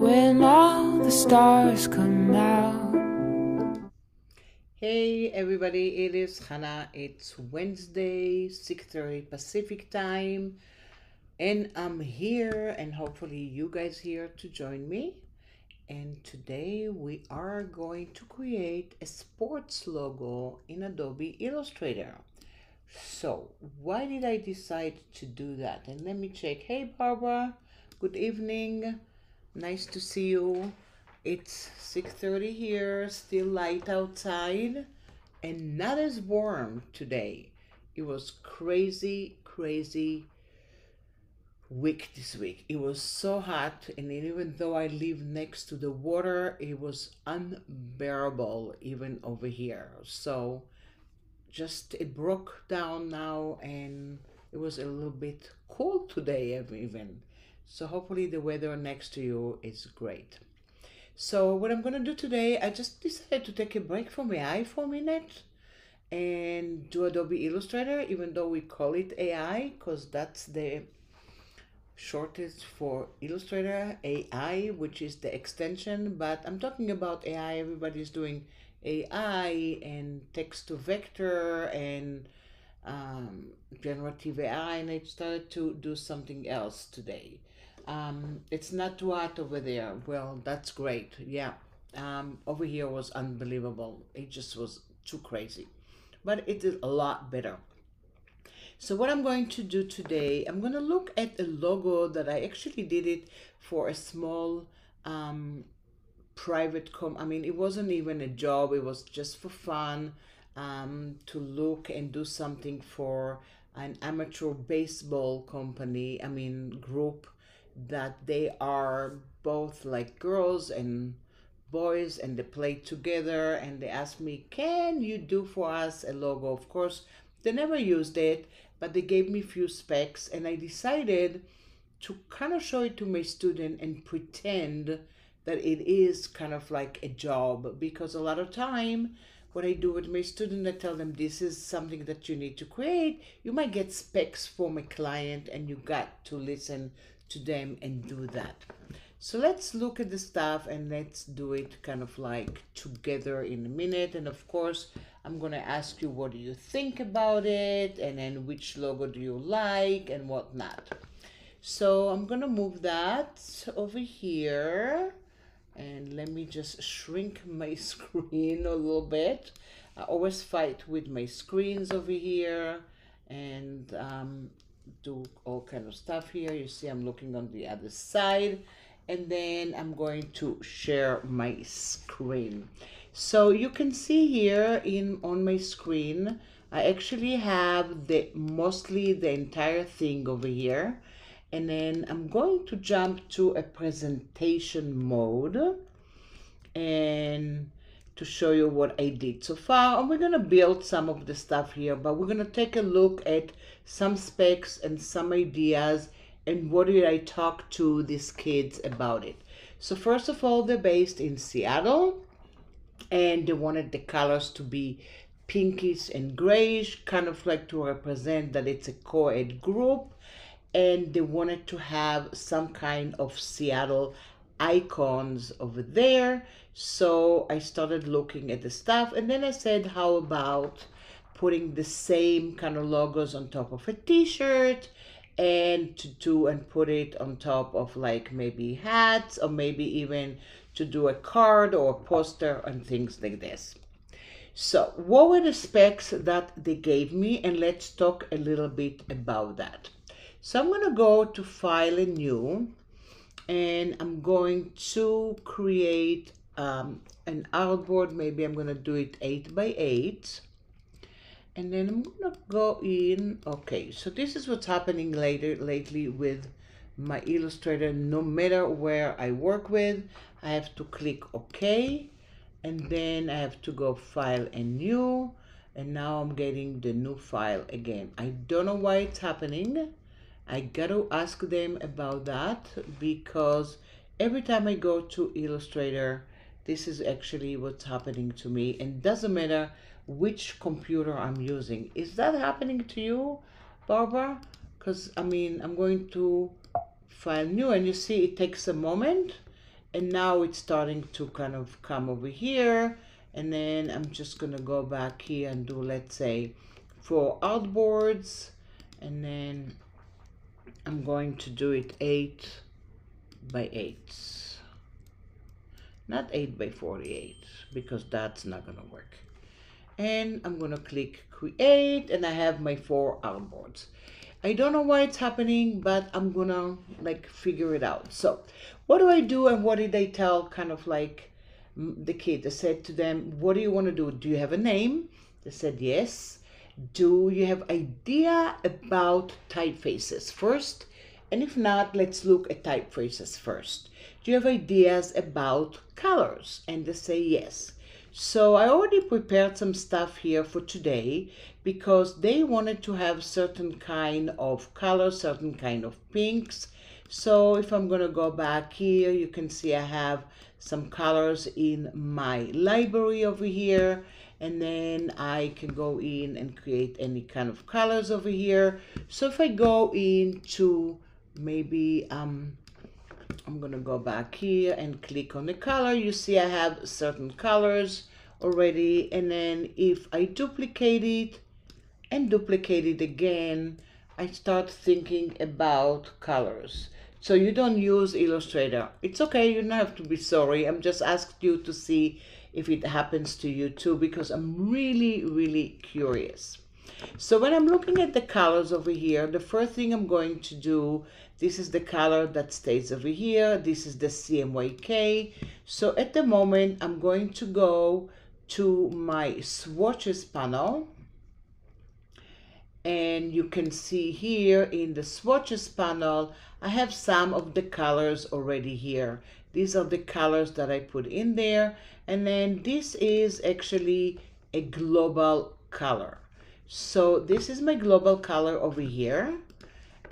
when all the stars come out. Hey everybody, it is Hannah. It's Wednesday, 6:30 Pacific time, and I'm here, and hopefully you guys here to join me. And today we are going to create a sports logo in Adobe Illustrator. So, why did I decide to do that? And let me check. Hey Barbara, good evening. Nice to see you. It's 6:30 here, still light outside and not as warm today. It was crazy week this week. It was so hot, and even though I live next to the water, it was unbearable even over here. So just it broke down now, and it was a little bit cold today even. So hopefully the weather next to you is great. So what I'm gonna do today, I just decided to take a break from AI for a minute and do Adobe Illustrator, even though we call it AI, because that's the shortest for Illustrator, AI, which is the extension. But I'm talking about AI. Everybody's doing AI and text to vector and generative AI, and I started to do something else today. It's not too hot over there. Well, that's great. Yeah. Over here was unbelievable. It just was too crazy. But it is a lot better. So what I'm going to do today, I'm going to look at a logo that I actually did it for a small private I mean, it wasn't even a job. It was just for fun, to look and do something for an amateur baseball company, I mean, group, that they are both like girls and boys, and they play together, and they asked me, can you do for us a logo? Of course, they never used it, but they gave me a few specs, and I decided to kind of show it to my student and pretend that it is kind of like a job, because a lot of time what I do with my student, I tell them this is something that you need to create. You might get specs from a client, and you got to listen to them and do that. So let's look at the stuff and let's do it kind of like together in a minute. And of course, I'm going to ask you, what do you think about it? And then which logo do you like and whatnot. So I'm going to move that over here. And let me just shrink my screen a little bit. I always fight with my screens over here, and do all kind of stuff here. You see I'm looking on the other side, and then I'm going to share my screen. So you can see here on my screen, I actually have mostly the entire thing over here. And then I'm going to jump to a presentation mode and to show you what I did so far. And we're going to build some of the stuff here, but we're going to take a look at some specs and some ideas and what did I talk to these kids about it. So first of all, they're based in Seattle, and they wanted the colors to be pinkish and grayish, kind of like to represent that it's a co-ed group, and they wanted to have some kind of Seattle icons over there. So I started looking at the stuff, and then I said, how about putting the same kind of logos on top of a t-shirt, and put it on top of like maybe hats, or maybe even to do a card or a poster and things like this. So what were the specs that they gave me? And let's talk a little bit about that. So I'm going to go to File and New, and I'm going to create an artboard. Maybe I'm going to do it 8 by 8. And then I'm going to go in. Okay, so this is what's happening lately with my Illustrator. No matter where I work with, I have to click OK. And then I have to go File and New. And now I'm getting the new file again. I don't know why it's happening. I got to ask them about that, because every time I go to Illustrator, this is actually what's happening to me, and doesn't matter which computer I'm using. Is that happening to you, Barbara? Because I mean, I'm going to File New, and you see it takes a moment, and now it's starting to kind of come over here. And then I'm just gonna go back here and do, let's say, 4 artboards, and then I'm going to do it 8 by 8, not 8 by 48, because that's not gonna work. And I'm gonna click create, and I have my 4 artboards. I don't know why it's happening, but I'm gonna like figure it out. So what do I do, and what did I tell kind of like the kids? I said to them, what do you want to do? Do you have a name? They said yes. Do you have idea about typefaces first? And if not, let's look at typefaces first. Do you have ideas about colors? And they say yes. So I already prepared some stuff here for today because they wanted to have certain kind of colors, certain kind of pinks. So if I'm going to go back here, you can see I have some colors in my library over here, and then I can go in and create any kind of colors over here. So if I go into maybe I'm gonna go back here and click on the color, you see I have certain colors already, and then if I duplicate it and duplicate it again, I start thinking about colors. So you don't use Illustrator, it's okay, you don't have to be sorry. I'm just asking you to see if it happens to you too, because I'm really curious. So when I'm looking at the colors over here, the first thing I'm going to do, this is the color that stays over here. This is the CMYK. So at the moment, I'm going to go to my swatches panel. And you can see here in the swatches panel, I have some of the colors already here. These are the colors that I put in there. And then this is actually a global color. So this is my global color over here.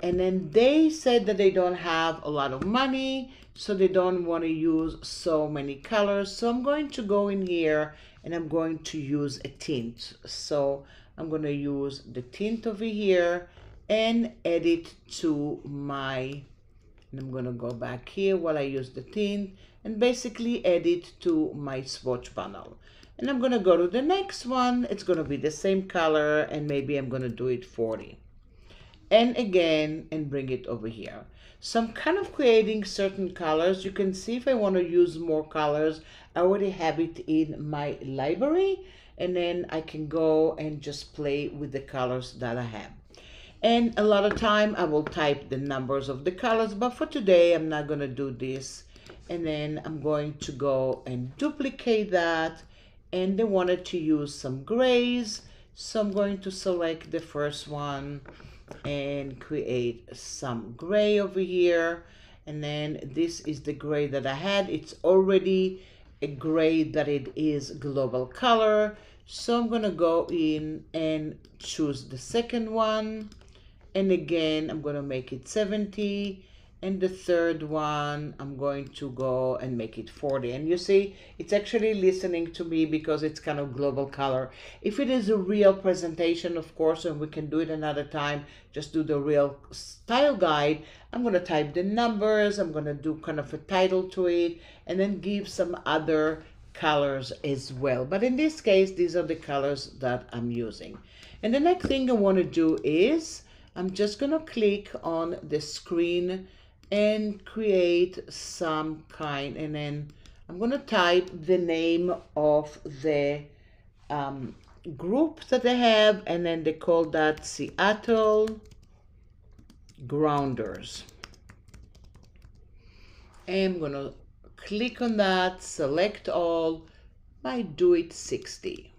And then they said that they don't have a lot of money, so they don't want to use so many colors. So I'm going to go in here and I'm going to use a tint. So I'm going to use the tint over here and add it to my, and I'm going to go back here while I use the tint and basically add it to my swatch panel. And I'm going to go to the next one. It's going to be the same color, and maybe I'm going to do it 40. And again, and bring it over here. So I'm kind of creating certain colors. You can see if I want to use more colors, I already have it in my library, and then I can go and just play with the colors that I have. And a lot of time I will type the numbers of the colors, but for today I'm not going to do this. And then I'm going to go and duplicate that, and they wanted to use some grays, so I'm going to select the first one and create some gray over here. And then this is the gray that I had. It's already a gray that it is global color. So I'm gonna go in and choose the second one. And again, I'm gonna make it 70. And the third one, I'm going to go and make it 40. And you see, it's actually listening to me because it's kind of global color. If it is a real presentation, of course, and we can do it another time, just do the real style guide. I'm going to type the numbers. I'm going to do kind of a title to it, and then give some other colors as well. But in this case, these are the colors that I'm using. And the next thing I want to do is, I'm just going to click on the screen and create some kind, and then I'm going to type the name of the group that they have, and then they call that Seattle Grounders. And I'm going to click on that, select all, I do it 60.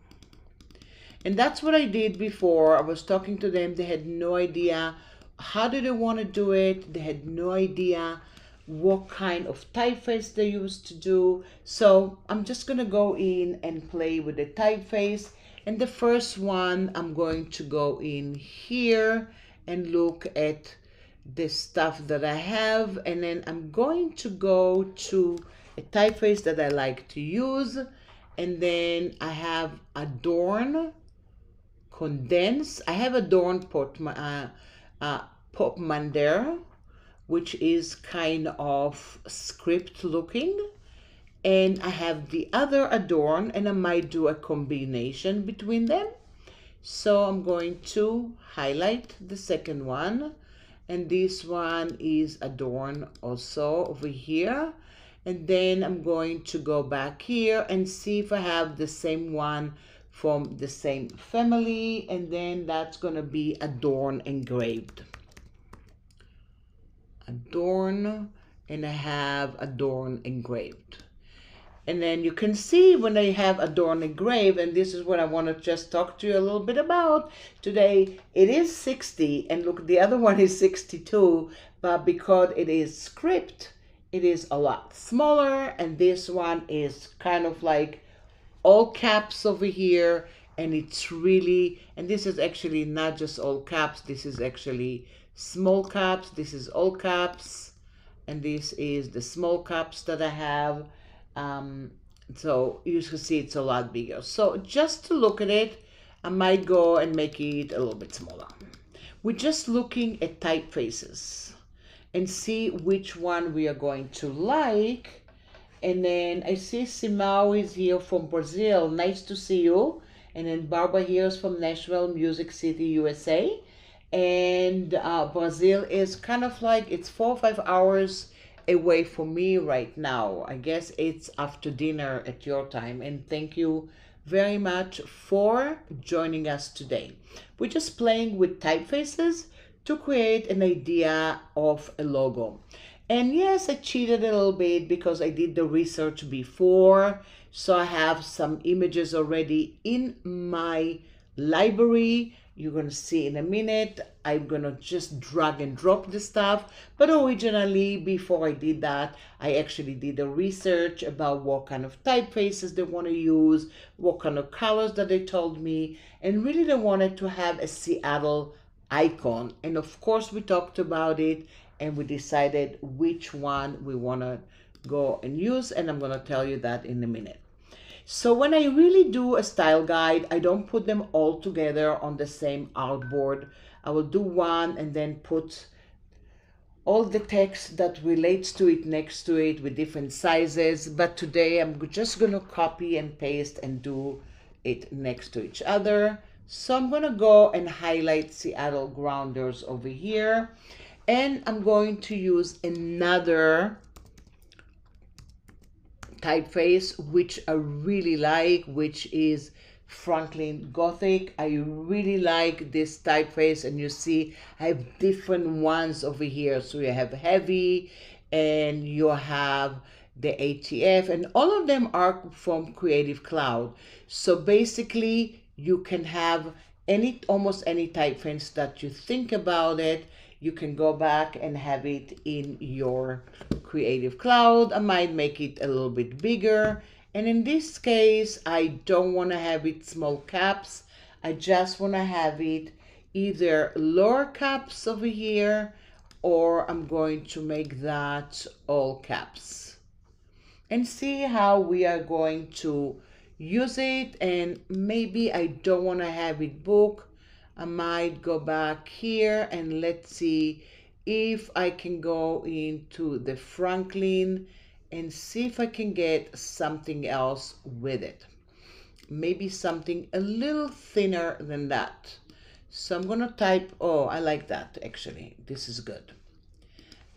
And that's what I did before. I was talking to them, they had no idea how did they want to do it. They had no idea what kind of typeface they used to do. So I'm just going to go in and play with the typeface. And the first one, I'm going to go in here and look at the stuff that I have. And then I'm going to go to a typeface that I like to use. And then I have Adorn, Condense. I have Adorn Pop Mandar, which is kind of script looking. and I have the other Adorn, and I might do a combination between them. So I'm going to highlight the second one, and this one is Adorn also over here. And then I'm going to go back here and see if I have the same one from the same family, and then that's going to be Adorn engraved. Adorn, and I have Adorn engraved. And then you can see when I have Adorn engraved, and this is what I want to just talk to you a little bit about today. It is 60, and look, the other one is 62, but because it is script, it is a lot smaller, and this one is kind of like all caps over here, and it's really, and this is actually not just all caps, this is actually small caps, this is all caps, and this is the small caps that I have. So you can see it's a lot bigger. So just to look at it, I might go and make it a little bit smaller. We're just looking at typefaces and see which one we are going to like. And then I see Simao is here from Brazil. Nice to see you. And then Barbara here is from Nashville, Music City, USA. And Brazil is kind of like, it's 4 or 5 hours away from me right now. I guess it's after dinner at your time. And thank you very much for joining us today. We're just playing with typefaces to create an idea of a logo. And yes, I cheated a little bit because I did the research before. So I have some images already in my library. You're going to see in a minute. I'm going to just drag and drop the stuff. But originally, before I did that, I actually did a research about what kind of typefaces they want to use, what kind of colors that they told me, and really they wanted to have a Seattle icon. And of course, we talked about it and we decided which one we want to go and use. And I'm going to tell you that in a minute. So when I really do a style guide, I don't put them all together on the same artboard. I will do one and then put all the text that relates to it next to it with different sizes. But today I'm just going to copy and paste and do it next to each other. So I'm going to go and highlight Seattle Grounders over here. And I'm going to use another typeface which I really like, which is Franklin Gothic. I really like this typeface, and you see I have different ones over here. So you have heavy and you have the ATF, and all of them are from Creative Cloud. So basically you can have almost any typeface that you think about it. You can go back and have it in your Creative Cloud. I might make it a little bit bigger. And in this case, I don't want to have it small caps. I just want to have it either lower caps over here, or I'm going to make that all caps. And see how we are going to use it. And maybe I don't want to have it book. I might go back here and let's see if I can go into the Franklin and see if I can get something else with it. Maybe something a little thinner than that. So I'm going to type, oh, I like that actually. This is good.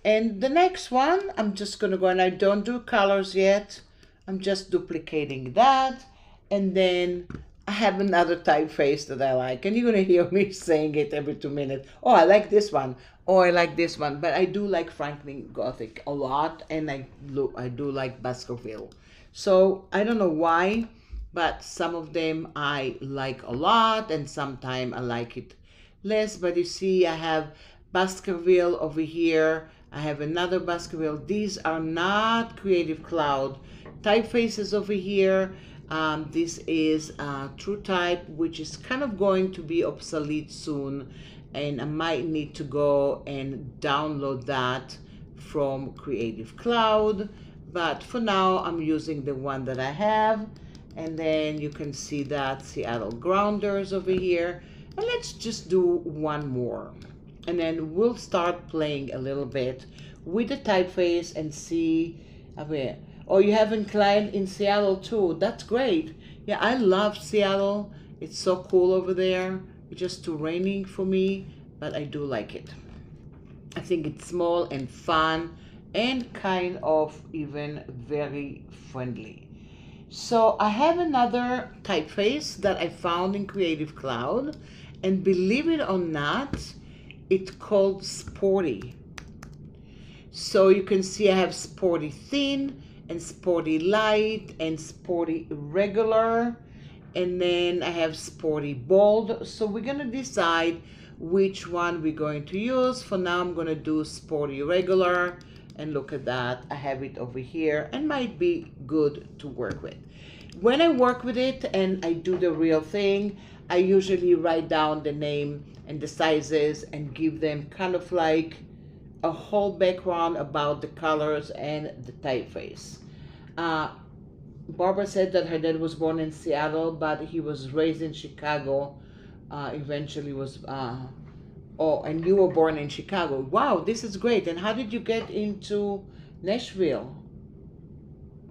And the next one, I'm just going to go, and I don't do colors yet. I'm just duplicating that. And then I have another typeface that I like, and you're going to hear me saying it every 2 minutes. Oh, I like this one. Oh, I like this one. But I do like Franklin Gothic a lot, and I do like Baskerville. So I don't know why, but some of them I like a lot, and sometimes I like it less. But you see, I have Baskerville over here. I have another Baskerville. These are not Creative Cloud typefaces over here. This is TrueType, which is kind of going to be obsolete soon, and I might need to go and download that from Creative Cloud. But for now, I'm using the one that I have. And then you can see that Seattle Grounders over here. And let's just do one more. And then we'll start playing a little bit with the typeface and see. Oh, you have a client in Seattle too. That's great. Yeah, I love Seattle. It's so cool over there. It's just too raining for me, but I do like it. I think it's small and fun and kind of even very friendly. So I have another typeface that I found in Creative Cloud, and believe it or not, it's called Sporty. So you can see I have Sporty Thin and Sporty Light and Sporty Regular, and then I have Sporty Bold. So we're gonna decide which one we're going to use. For now, I'm gonna do Sporty Regular, and look at that, I have it over here and might be good to work with. When I work with it and I do the real thing, I usually write down the name and the sizes and give them kind of like a whole background about the colors and the typeface. Barbara said that her dad was born in Seattle, but he was raised in Chicago. Eventually was, oh, and you were born in Chicago. Wow, this is great. And how did you get into Nashville?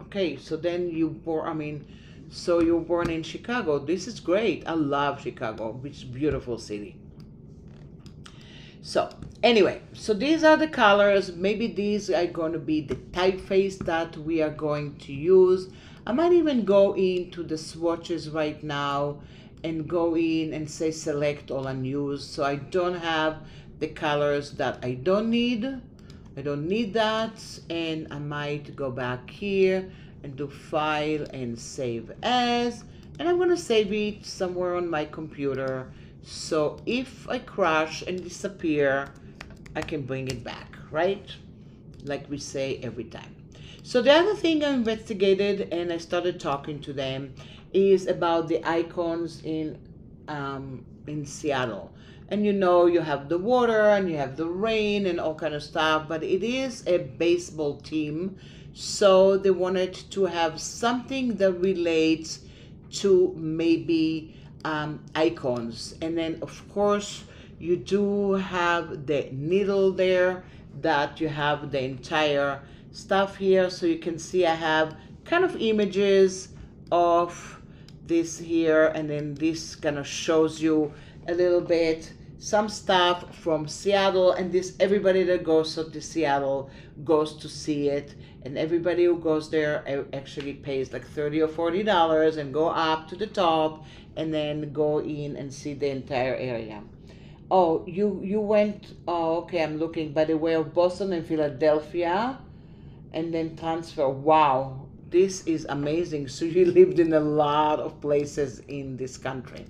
Okay, so then so you were born in Chicago. This is great. I love Chicago, which is a beautiful city. So anyway, so these are the colors. Maybe these are going to be the typeface that we are going to use. I might even go into the swatches right now and go in and say select all unused, so I don't have the colors that I don't need. I don't need that, and I might go back here and do file and save as, and I'm going to save it somewhere on my computer, so if I crash and disappear, I can bring it back, right? Like we say every time. So the other thing I investigated and I started talking to them is about the icons in Seattle. And you know, you have the water and you have the rain and all kind of stuff, but it is a baseball team, so they wanted to have something that relates to maybe icons. And then of course you do have the needle there, that you have the entire stuff here, so you can see I have kind of images of this here, and then this kind of shows you a little bit some stuff from Seattle, and this, everybody that goes to Seattle goes to see it, and everybody who goes there actually pays like $30 or $40 and go up to the top and then go in and see the entire area. Oh, you went, oh, okay, I'm looking by the way of Boston and Philadelphia, and then transfer. Wow, this is amazing. So you lived in a lot of places in this country.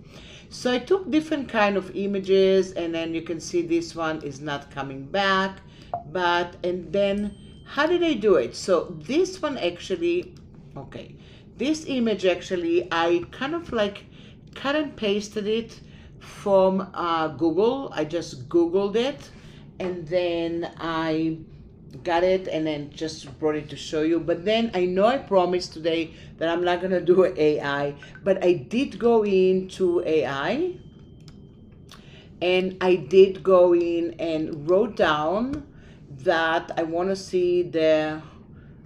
So I took different kind of images, and then you can see this one is not coming back, but, and then how did I do it? So this one actually, okay, this image actually, I kind of like cut and pasted it from Google. I just Googled it, and then I got it and then just brought it to show you. But then I know I promised today that I'm not gonna do AI, but I did go into AI, and I did go in and wrote down that I want to see the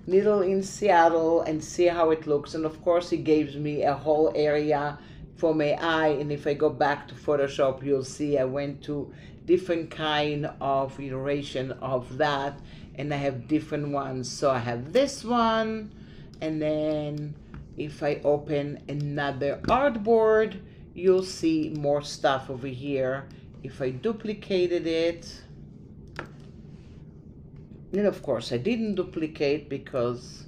needle in Seattle and see how it looks. And of course it gives me a whole area for my eye, and if I go back to Photoshop, you'll see I went to different kind of iteration of that, and I have different ones. So I have this one, and then if I open another artboard, you'll see more stuff over here. If I duplicated it, and of course I didn't duplicate because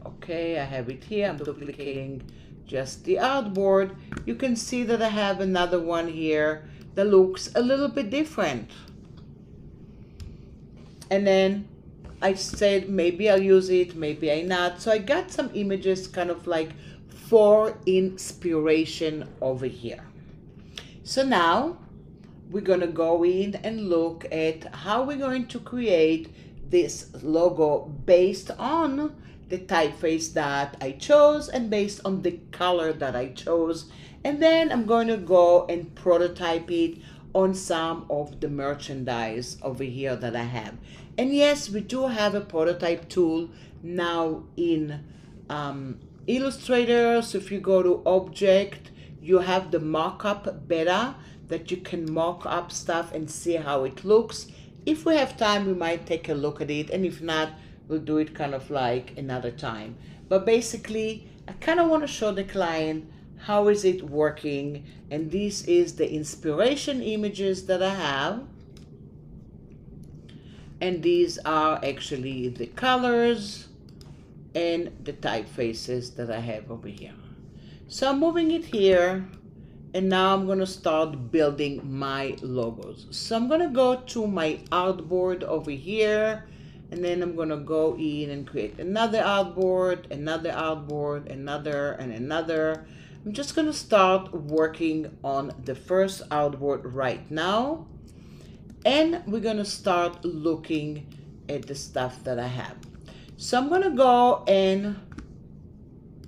okay, I have it here. I'm duplicating just the artboard. You can see that I have another one here that looks a little bit different. And then I said maybe I'll use it, maybe I not. So I got some images kind of like for inspiration over here. So now we're gonna go in and look at how we're going to create this logo based on the typeface that I chose and based on the color that I chose. And then I'm going to go and prototype it on some of the merchandise over here that I have. And yes, we do have a prototype tool now in Illustrator. So if you go to Object, you have the markup beta that you can mock up stuff and see how it looks. If we have time, we might take a look at it, and if not, we'll do it kind of like another time. But basically, I kind of want to show the client how is it working, and this is the inspiration images that I have, and these are actually the colors and the typefaces that I have over here. So I'm moving it here, and now I'm going to start building my logos. So I'm going to go to my artboard over here, and then I'm going to go in and create another artboard, another, and another. I'm just going to start working on the first artboard right now, and we're going to start looking at the stuff that I have. So I'm going to go and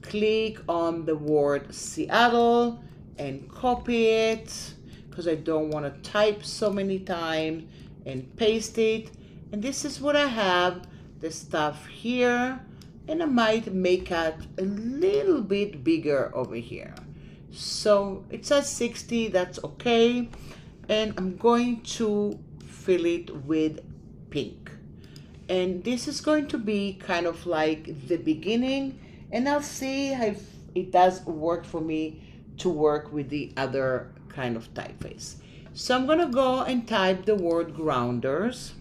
click on the word Seattle and copy it, because I don't want to type so many times, and paste it. And this is what I have, the stuff here, and I might make it a little bit bigger over here. So it says 60, that's okay. And I'm going to fill it with pink. And this is going to be kind of like the beginning, and I'll see if it does work for me to work with the other kind of typeface. So I'm going to go and type the word grounders.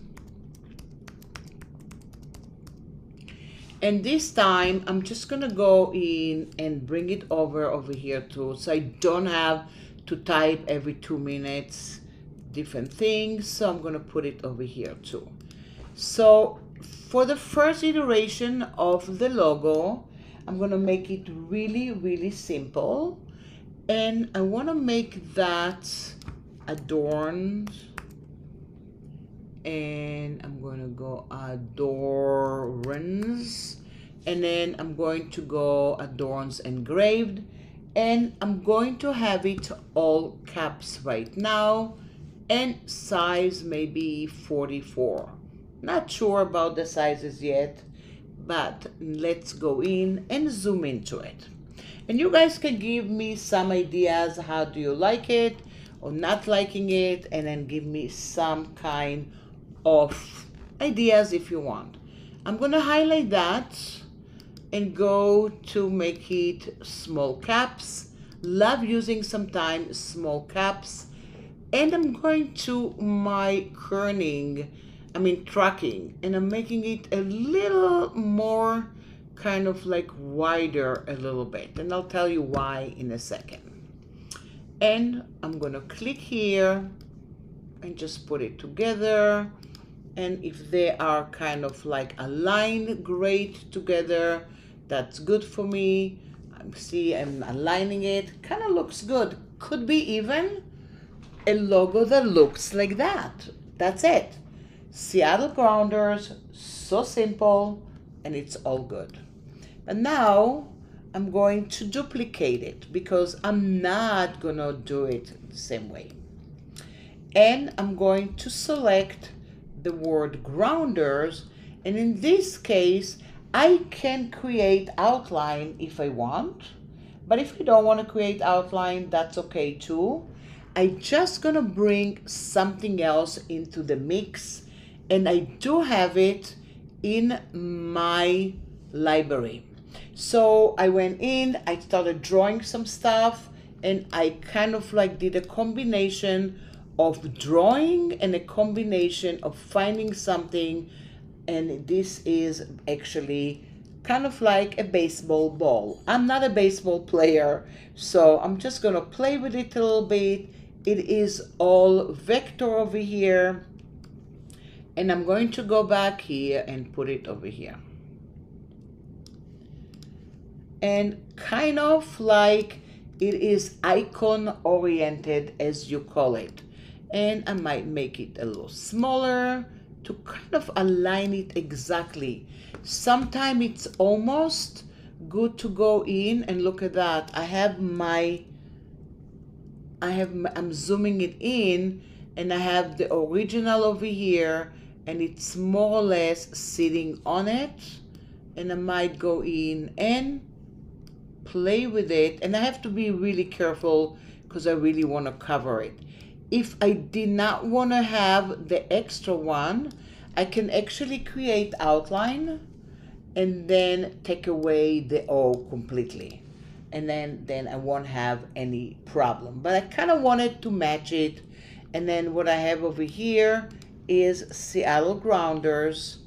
And this time I'm just going to go in and bring it over here too, so I don't have to type every 2 minutes different things. So I'm going to put it over here too. So for the first iteration of the logo, I'm going to make it really, really simple. And I want to make that adorned. And I'm going to go adorns. And then I'm going to go adorns engraved. And I'm going to have it all caps right now. And size maybe 44. Not sure about the sizes yet, but let's go in and zoom into it. And you guys can give me some ideas. How do you like it or not liking it? And then give me some kind of ideas if you want. I'm going to highlight that and go to make it small caps. Love using sometimes small caps. And I'm going to my tracking, and I'm making it a little more kind of like wider a little bit, and I'll tell you why in a second. And I'm gonna click here and just put it together, and if they are kind of like aligned great together, that's good for me. See, I'm aligning it, kind of looks good. Could be even a logo that looks like that. That's it. Seattle Grounders, so simple, and it's all good. And now I'm going to duplicate it because I'm not gonna do it the same way. And I'm going to select the word grounders, and in this case I can create outline if I want, but if you don't want to create outline, that's okay too. I'm just gonna bring something else into the mix, and I do have it in my library. So I went in, I started drawing some stuff, and I kind of like did a combination of drawing and a combination of finding something, and this is actually kind of like a baseball ball. I'm not a baseball player, so I'm just gonna play with it a little bit. It is all vector over here, and I'm going to go back here and put it over here. And kind of like it is icon oriented, as you call it. And I might make it a little smaller to kind of align it exactly. Sometimes it's almost good to go in and look at that. I'm zooming it in, and I have the original over here, and it's more or less sitting on it, and I might go in and play with it, and I have to be really careful because I really want to cover it. If I did not want to have the extra one, I can actually create outline and then take away the O completely, and then I won't have any problem. But I kind of wanted to match it. And then what I have over here is Seattle Grounders,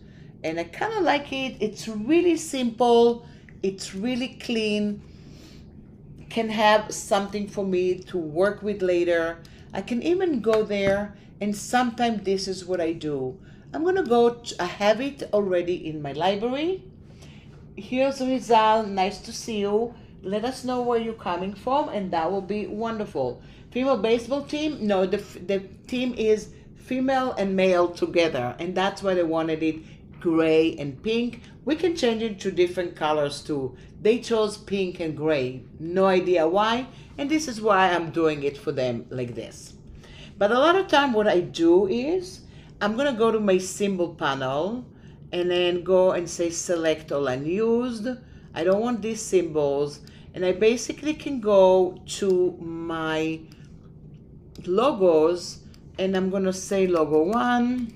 and I kind of like it. It's really simple, it's really clean, can have something for me to work with later. I can even go there, and sometimes this is what I do. I'm gonna go, I have it already in my library. Here's Rizal, nice to see you. Let us know where you're coming from, and that will be wonderful. Female baseball team? No, the team is female and male together, and that's why they wanted it gray and pink. We can change it to different colors too. They chose pink and gray. No idea why, and this is why I'm doing it for them like this. But a lot of time what I do is I'm gonna go to my symbol panel and then go and say select all unused. I don't want these symbols, and I basically can go to my logos, and I'm gonna say logo 1,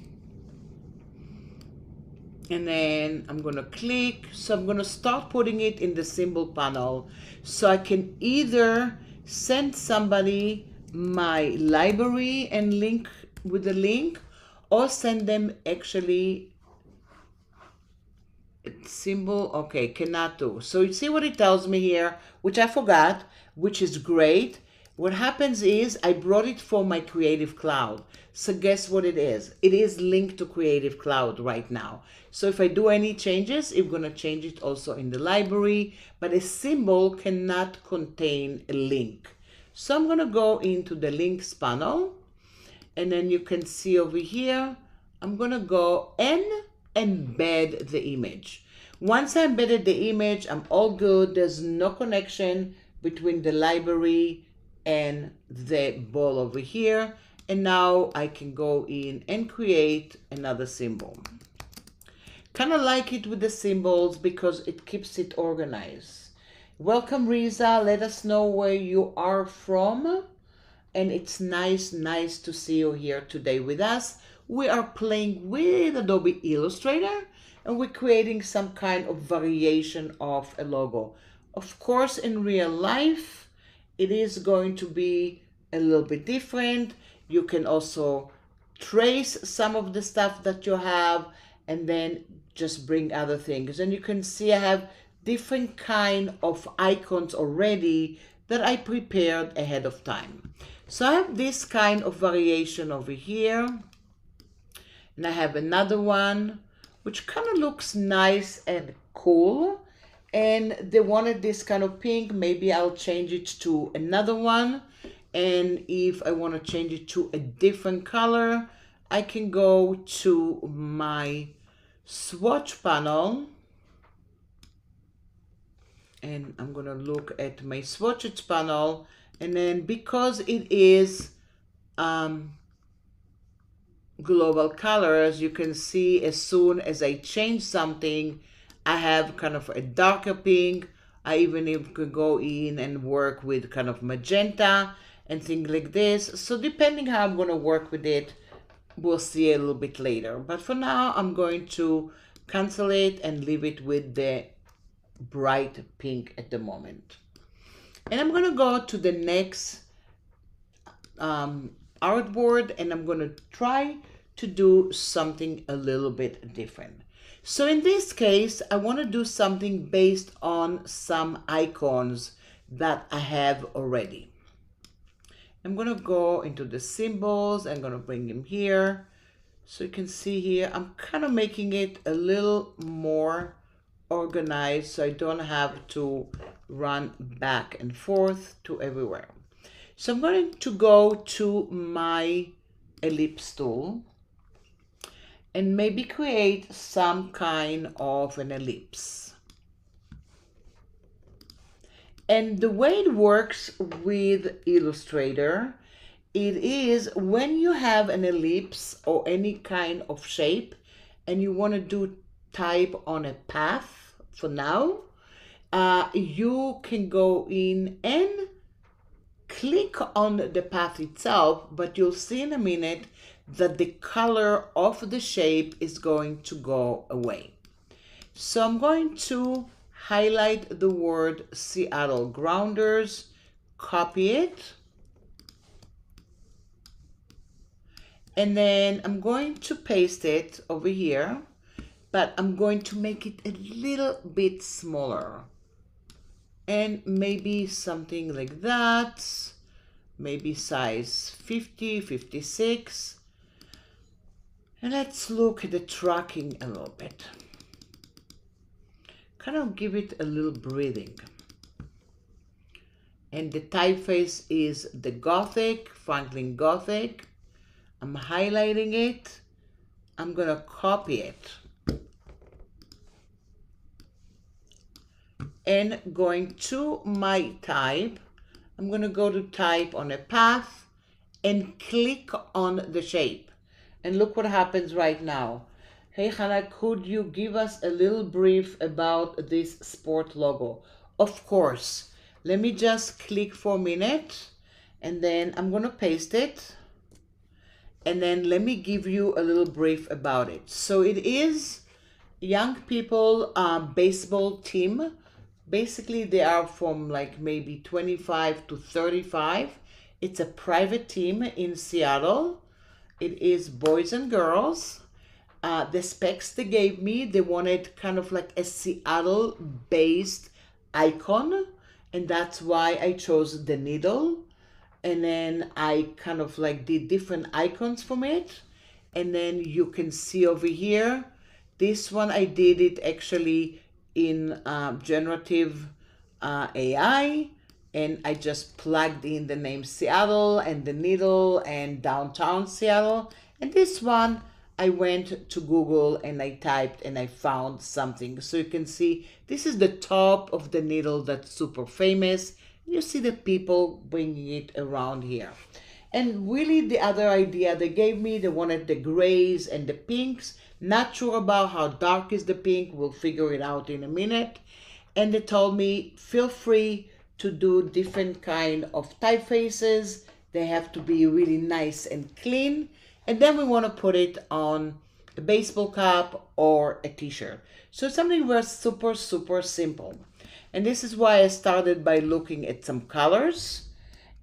and then I'm gonna click. So I'm gonna start putting it in the symbol panel, so I can either send somebody my library and link with the link, or send them actually symbol. Okay, cannot do. So you see what it tells me here, which I forgot, which is great. What happens is I brought it for my Creative Cloud. So guess what it is? It is linked to Creative Cloud right now. So if I do any changes, I'm gonna change it also in the library, but a symbol cannot contain a link. So I'm gonna go into the links panel, and then you can see over here, I'm gonna go and embed the image. Once I embedded the image, I'm all good. There's no connection between the library and the ball over here. And now I can go in and create another symbol. Kind of like it with the symbols because it keeps it organized. Welcome, Riza. Let us know where you are from. And it's nice to see you here today with us. We are playing with Adobe Illustrator, and we're creating some kind of variation of a logo. Of course, in real life, it is going to be a little bit different. You can also trace some of the stuff that you have and then just bring other things. And you can see I have different kind of icons already that I prepared ahead of time. So I have this kind of variation over here, and I have another one which kind of looks nice and cool, and they wanted this kind of pink. Maybe I'll change it to another one, and if I want to change it to a different color, I can go to my swatch panel, and I'm gonna look at my swatches panel, and then because it is global colors, you can see as soon as I change something, I have kind of a darker pink. I even could go in and work with kind of magenta and things like this. So depending how I'm gonna work with it, we'll see a little bit later. But for now, I'm going to cancel it and leave it with the bright pink at the moment. And I'm gonna go to the next artboard, and I'm gonna try to do something a little bit different. So in this case, I want to do something based on some icons that I have already. I'm gonna go into the symbols. I'm gonna bring them here. So you can see here, I'm kind of making it a little more organized so I don't have to run back and forth to everywhere. So I'm going to go to my ellipse tool and maybe create some kind of an ellipse. And the way it works with Illustrator It is when you have an ellipse or any kind of shape and you want to do type on a path for now, you can go in and click on the path itself, but you'll see in a minute that the color of the shape is going to go away. So I'm going to highlight the word Seattle Grounders, copy it, and then I'm going to paste it over here, but I'm going to make it a little bit smaller. And maybe something like that, maybe size 50, 56. And let's look at the tracking a little bit. Kind of give it a little breathing. And the typeface is the Gothic, Franklin Gothic. I'm highlighting it. I'm gonna copy it. And going to my type, I'm gonna go to type on a path and click on the shape. And look what happens right now. Hey Hannah, could you give us a little brief about this sport logo? Of course. Let me just click for a minute and then I'm gonna paste it. And then let me give you a little brief about it. So it is young people baseball team. Basically they are from like maybe 25 to 35. It's a private team in Seattle. It is boys and girls. The specs they gave me, they wanted kind of like a Seattle based icon, and that's why I chose the needle. And then I kind of like did different icons from it. And then you can see over here, this one I did it actually in generative AI, and I just plugged in the name Seattle and the needle and downtown Seattle. And this one I went to Google and I typed and I found something. So you can see this is the top of the needle that's super famous. You see the people bringing it around here. And really the other idea they gave me, they wanted the grays and the pinks. Not sure about how dark is the pink. We'll figure it out in a minute. And they told me, feel free to do different kind of typefaces. They have to be really nice and clean. And then we want to put it on a baseball cap or a t-shirt. So something was super, super simple. And this is why I started by looking at some colors.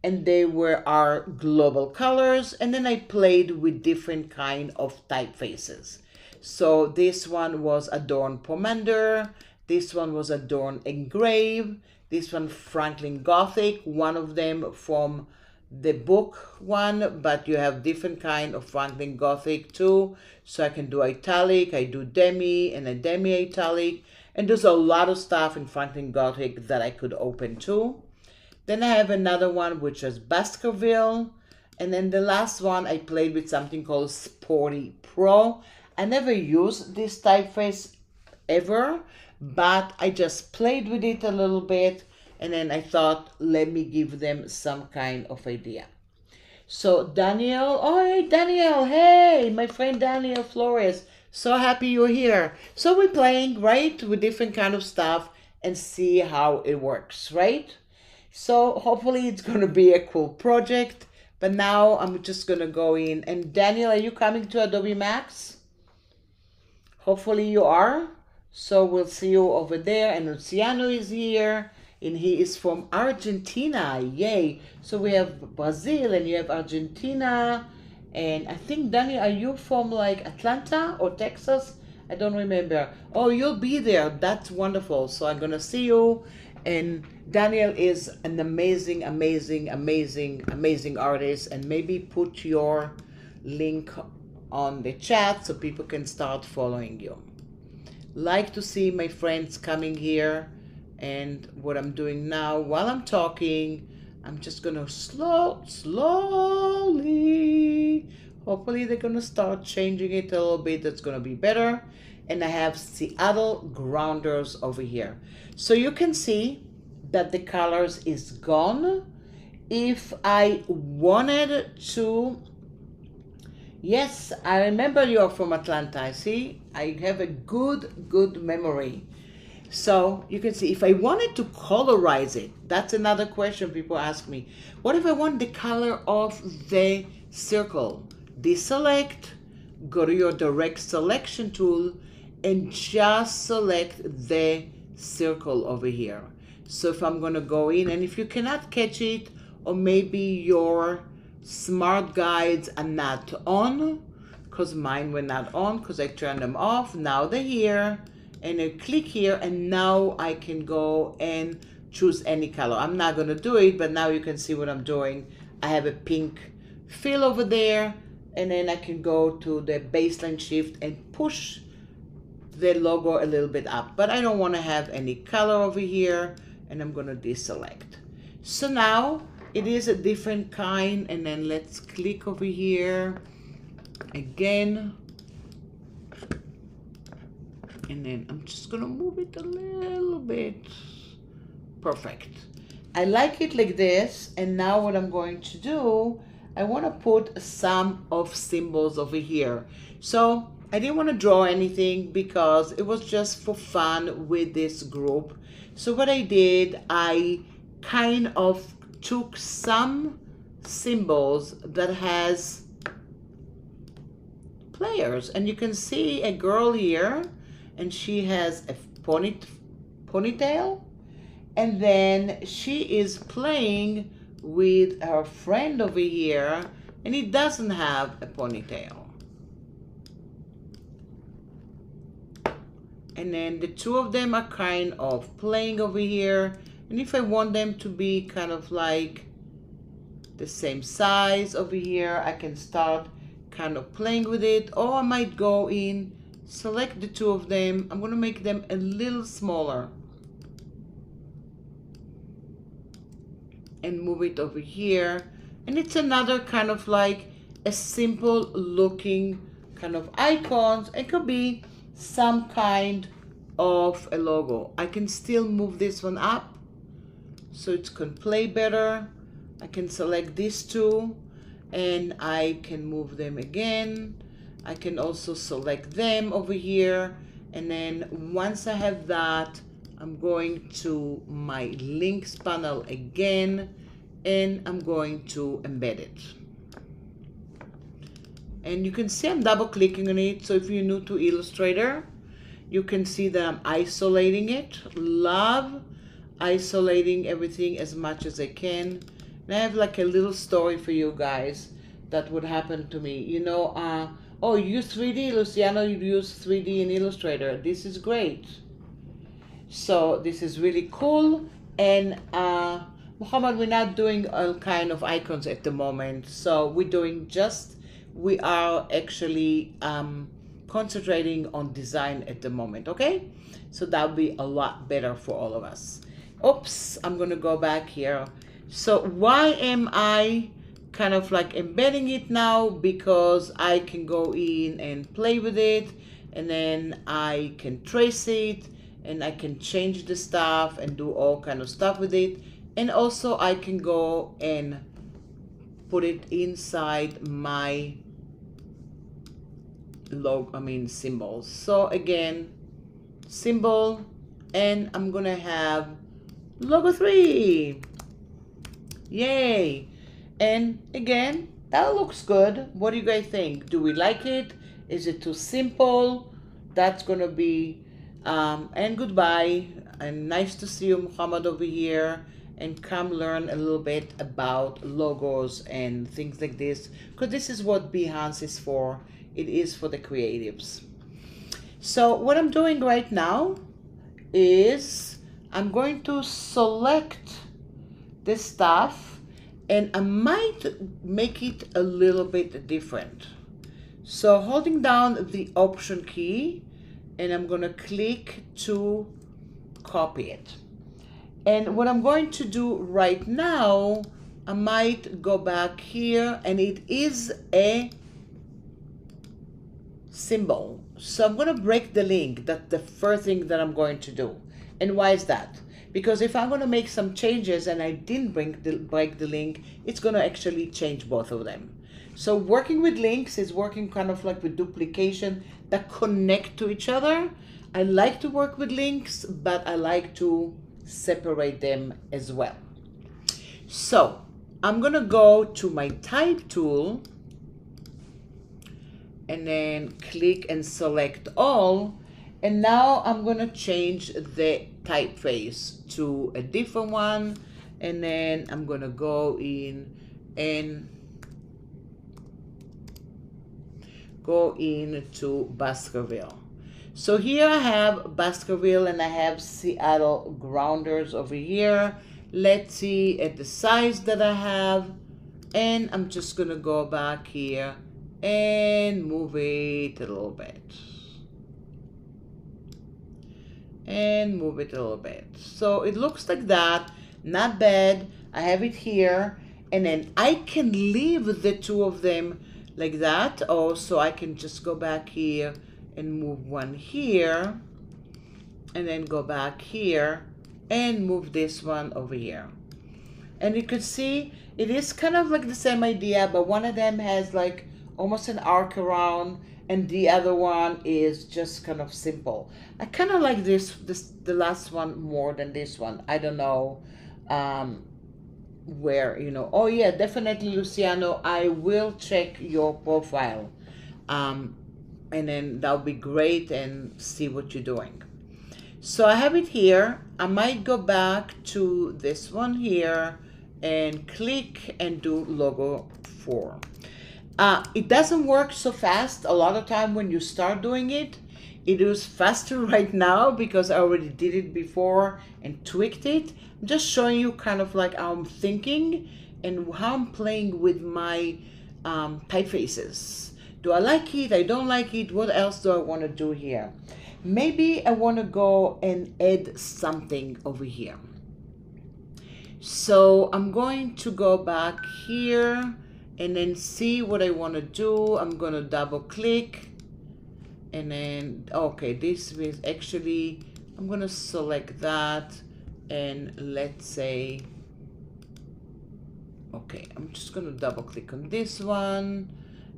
And they were our global colors. And then I played with different kind of typefaces. So this one was Adorn Pomander. This one was Adorn Engrave. This one Franklin Gothic, one of them from the book one, but you have different kind of Franklin Gothic too. So I can do italic, I do demi and a demi italic. And there's a lot of stuff in Franklin Gothic that I could open too. Then I have another one which is Baskerville. And then the last one I played with something called Sporty Pro. I never used this typeface ever, but I just played with it a little bit, and then I thought, let me give them some kind of idea. So Daniel, oh hey Daniel, hey, my friend Daniel Flores, so happy you're here. So we're playing, right, with different kind of stuff and see how it works, right? So hopefully it's gonna be a cool project, but now I'm just gonna go in. And Daniel, are you coming to Adobe Max? Hopefully you are. So we'll see you over there. And Luciano is here, and he is from Argentina. Yay. So we have Brazil and you have Argentina. And I think, Daniel, are you from like Atlanta or Texas? I don't remember. Oh, you'll be there. That's wonderful. So I'm going to see you. And Daniel is an amazing, amazing, amazing, amazing artist. And maybe put your link on the chat so people can start following you. Like to see my friends coming here. And what I'm doing now while I'm talking, I'm just gonna slowly, hopefully they're gonna start changing it a little bit. That's gonna be better. And I have Seattle Grounders over here. So you can see that the colors is gone. if I wanted to, yes, I remember you're from Atlanta. I see. I have a good memory. So you can see if I wanted to colorize it, that's another question people ask me. What if I want the color of the circle? Deselect, go to your direct selection tool and just select the circle over here. So if I'm gonna go in, and if you cannot catch it, or maybe your smart guides are not on, because mine were not on because I turned them off. Now they're here, and I click here, and now I can go and choose any color. I'm not gonna do it, but now you can see what I'm doing. I have a pink fill over there, and then I can go to the baseline shift and push the logo a little bit up, but I don't want to have any color over here, and I'm going to deselect. So now it is a different kind, and then let's click over here again, and then I'm just going to move it a little bit. Perfect. I like it like this, and now what I'm going to do, I want to put some of symbols over here. So I didn't want to draw anything because it was just for fun with this group. So what I did, I kind of took some symbols that has players, and you can see a girl here, and she has a ponytail, and then she is playing with her friend over here, and he doesn't have a ponytail. And then the two of them are kind of playing over here. And if I want them to be kind of like the same size over here, I can start kind of playing with it. Or I might go in, select the two of them. I'm going to make them a little smaller and move it over here. And it's another kind of like a simple looking kind of icons. It could be some kind of a logo. I can still move this one up so it can play better. I can select these two and I can move them again. I can also select them over here, and then once I have that, I'm going to my links panel again, and I'm going to embed it. And you can see I'm double clicking on it. So if you're new to Illustrator, you can see that I'm isolating it. Love isolating everything as much as I can. And I have like a little story for you guys that would happen to me. You know, oh, you use 3D, Luciano, you use 3D in Illustrator. This is great. So this is really cool. And Muhammad, we're not doing all kind of icons at the moment. So we're doing just, we are actually concentrating on design at the moment, okay? So that'll be a lot better for all of us. Oops, I'm gonna go back here. So why am I kind of like embedding it now? Because I can go in and play with it, and then I can trace it, and I can change the stuff and do all kind of stuff with it. And also I can go and put it inside my symbols. So again, symbol, and I'm gonna have logo 3. Yay. And again, that looks good. What do you guys think? Do we like it? Is it too simple? That's gonna be and goodbye, and nice to see you, Muhammad, over here, and come learn a little bit about logos and things like this, because this is what Behance is for. It is for the creatives. So what I'm doing right now is I'm going to select this stuff, and I might make it a little bit different. So holding down the Option key, and I'm going to click to copy it. And what I'm going to do right now, I might go back here, and it is a symbol. So I'm going to break the link. That's the first thing that I'm going to do. And why is that? because if I'm going to make some changes and I didn't break the link, it's going to actually change both of them. So working with links is working kind of like with duplication that connect to each other. I like to work with links, but I like to separate them as well. So I'm going to go to my type tool and then click and select all. And now I'm going to change the typeface to a different one. And then I'm going to go in and go into Baskerville. So here I have Baskerville and I have Seattle Grounders over here. Let's see at the size that I have. And I'm just going to go back here and move it a little bit. And move it a little bit. So it looks like that. Not bad. I have it here. And then I can leave the two of them like that. Oh, so I can just go back here and move one here. And then go back here and move this one over here. And you can see it is kind of like the same idea, but one of them has like almost an arc around and the other one is just kind of simple. I kind of like the last one more than this one. I don't know where, you know. Oh yeah, definitely, Luciano, I will check your profile. And then that'll be great and see what you're doing. So I have it here. I might go back to this one here and click and do logo 4. It doesn't work so fast. A lot of time when you start doing it, it is faster right now because I already did it before and tweaked it. I'm just showing you kind of like how I'm thinking and how I'm playing with my typefaces. Do I like it? I don't like it. What else do I want to do here? Maybe I want to go and add something over here. So I'm going to go back here and then see what I want to do. I'm going to double click and then, okay, this is actually, I'm going to select that and let's say, okay, I'm just going to double click on this one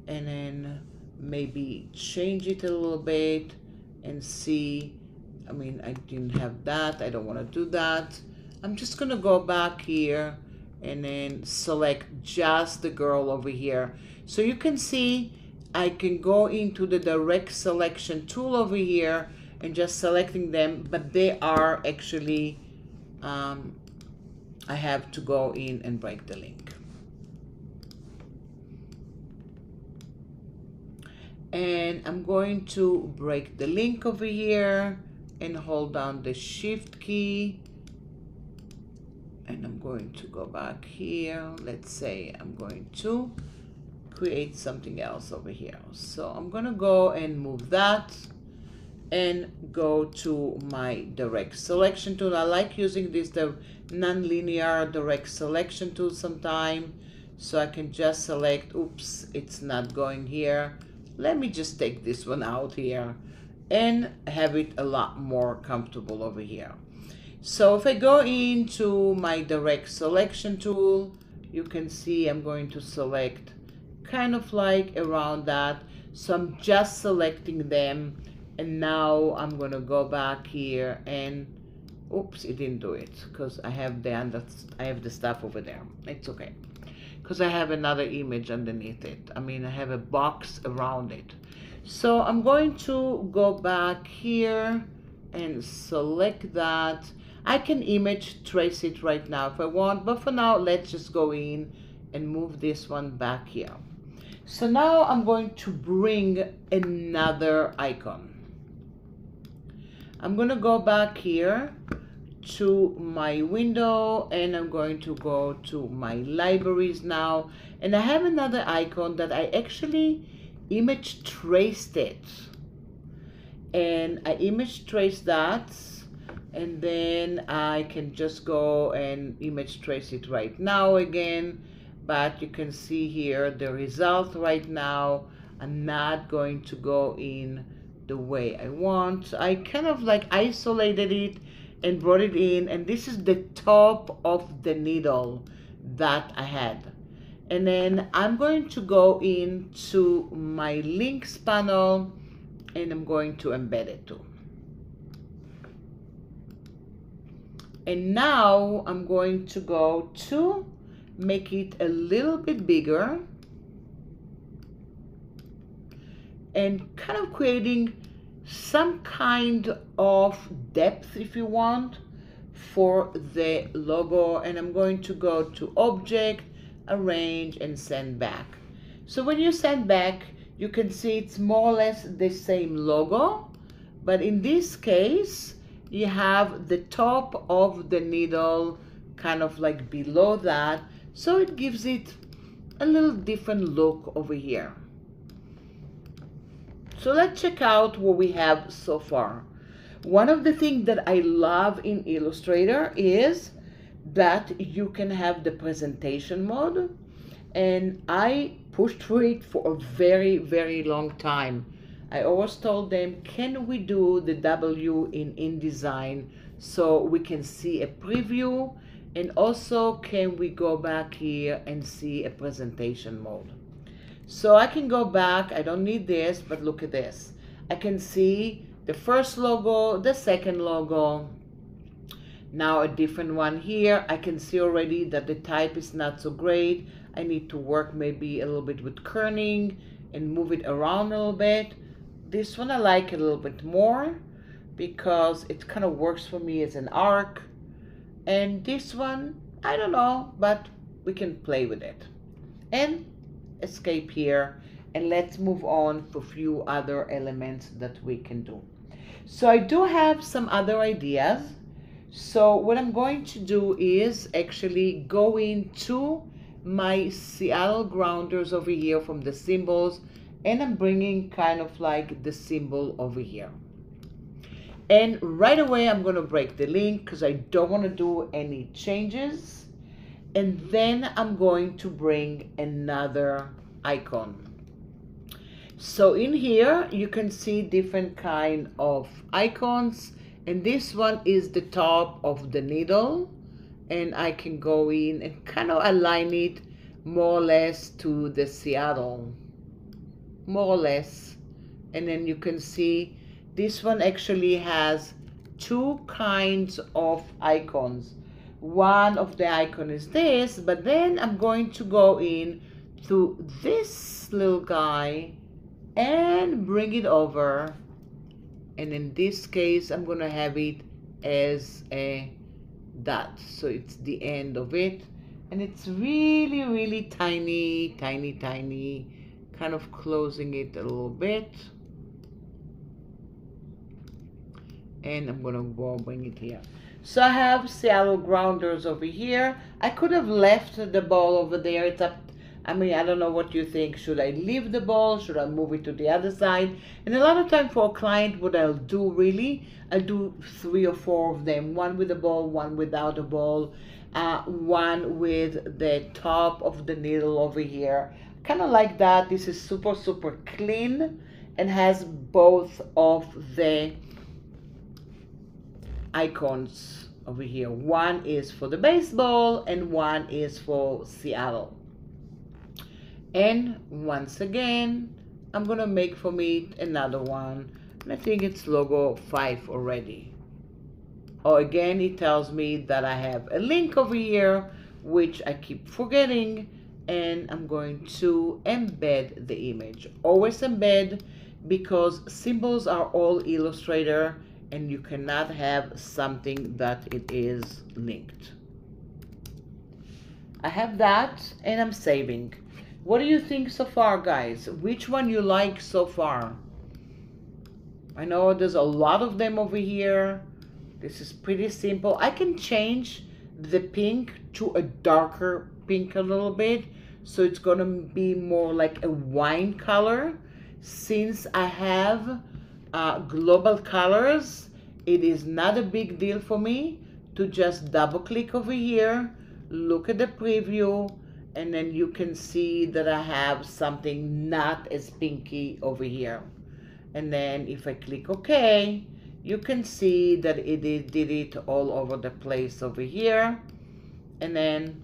and then maybe change it a little bit and see. I mean, I didn't have that. I don't want to do that. I'm just going to go back here and then select just the girl over here. So you can see I can go into the direct selection tool over here and just selecting them, but they are actually, I have to go in and break the link. And I'm going to break the link over here and hold down the shift key. And I'm going to go back here. Let's say I'm going to create something else over here. So I'm going to go and move that and go to my direct selection tool. I like using this, the non-linear direct selection tool sometime. So I can just select, oops, it's not going here. Let me just take this one out here and have it a lot more comfortable over here. So if I go into my direct selection tool, you can see I'm going to select kind of like around that. So I'm just selecting them. And now I'm going to go back here and, oops, it didn't do it because I have the stuff over there. It's okay. Because I have another image underneath it. I mean, I have a box around it. So I'm going to go back here and select that. I can image trace it right now if I want, but for now, let's just go in and move this one back here. So now I'm going to bring another icon. I'm going to go back here to my window and I'm going to go to my libraries now. And I have another icon that I actually image traced it. And I image traced that. And then I can just go and image trace it right now again. But you can see here the result right now. I'm not going to go in the way I want. I kind of like isolated it and brought it in, and this is the top of the needle that I had. And then I'm going to go into my links panel and I'm going to embed it too. And now I'm going to go to make it a little bit bigger and kind of creating some kind of depth, if you want, for the logo. And I'm going to go to Object, Arrange, and Send Back. So when you send back, you can see it's more or less the same logo, but in this case, you have the top of the needle kind of like below that, so it gives it a little different look over here. So let's check out what we have so far. One of the things that I love in Illustrator is that you can have the presentation mode, and I pushed for it for a very, very long time. I always told them, can we do the W in InDesign so we can see a preview, and also can we go back here and see a presentation mode. So I can go back, I don't need this, but look at this. I can see the first logo, the second logo, now a different one here. I can see already that the type is not so great. I need to work maybe a little bit with kerning and move it around a little bit. This one I like a little bit more because it kind of works for me as an arc. And this one, I don't know, but we can play with it. And escape here, and let's move on for a few other elements that we can do. So I do have some other ideas. So what I'm going to do is actually go into my Seattle grounders over here from the symbols, and I'm bringing kind of like the symbol over here. And right away I'm going to break the link because I don't want to do any changes. And then I'm going to bring another icon. So in here you can see different kind of icons, and this one is the top of the needle, and I can go in and kind of align it more or less to the Seattle, more or less. And then you can see this one actually has two kinds of icons. One of the icon is this, but then I'm going to go in to this little guy and bring it over, and in this case I'm going to have it as a dot, so it's the end of it, and it's really, really tiny, tiny, tiny, kind of closing it a little bit. And I'm going to go bring it here. So I have Seattle grounders over here. I could have left the ball over there. It's up, I mean, I don't know what you think. Should I leave the ball? Should I move it to the other side? And a lot of time for a client, what I'll do really, I'll do 3 or 4 of them. One with a ball, one without a ball, one with the top of the needle over here. Kind of like that. This is super, super clean and has both of the icons over here. One is for the baseball and one is for Seattle. And once again, I'm gonna make for me another one, and I think it's logo 5 already. Oh, again, it tells me that I have a link over here, which I keep forgetting, and I'm going to embed the image. Always embed, because symbols are all Illustrator, and you cannot have something that it is linked. I have that, and I'm saving. What do you think so far, guys? Which one you like so far? I know there's a lot of them over here. This is pretty simple. I can change the pink to a darker pink a little bit, so it's gonna be more like a wine color. Since I have global colors, it is not a big deal for me to just double click over here, look at the preview, and then you can see that I have something not as pinky over here. And then if I click OK, you can see that it did it all over the place over here. And then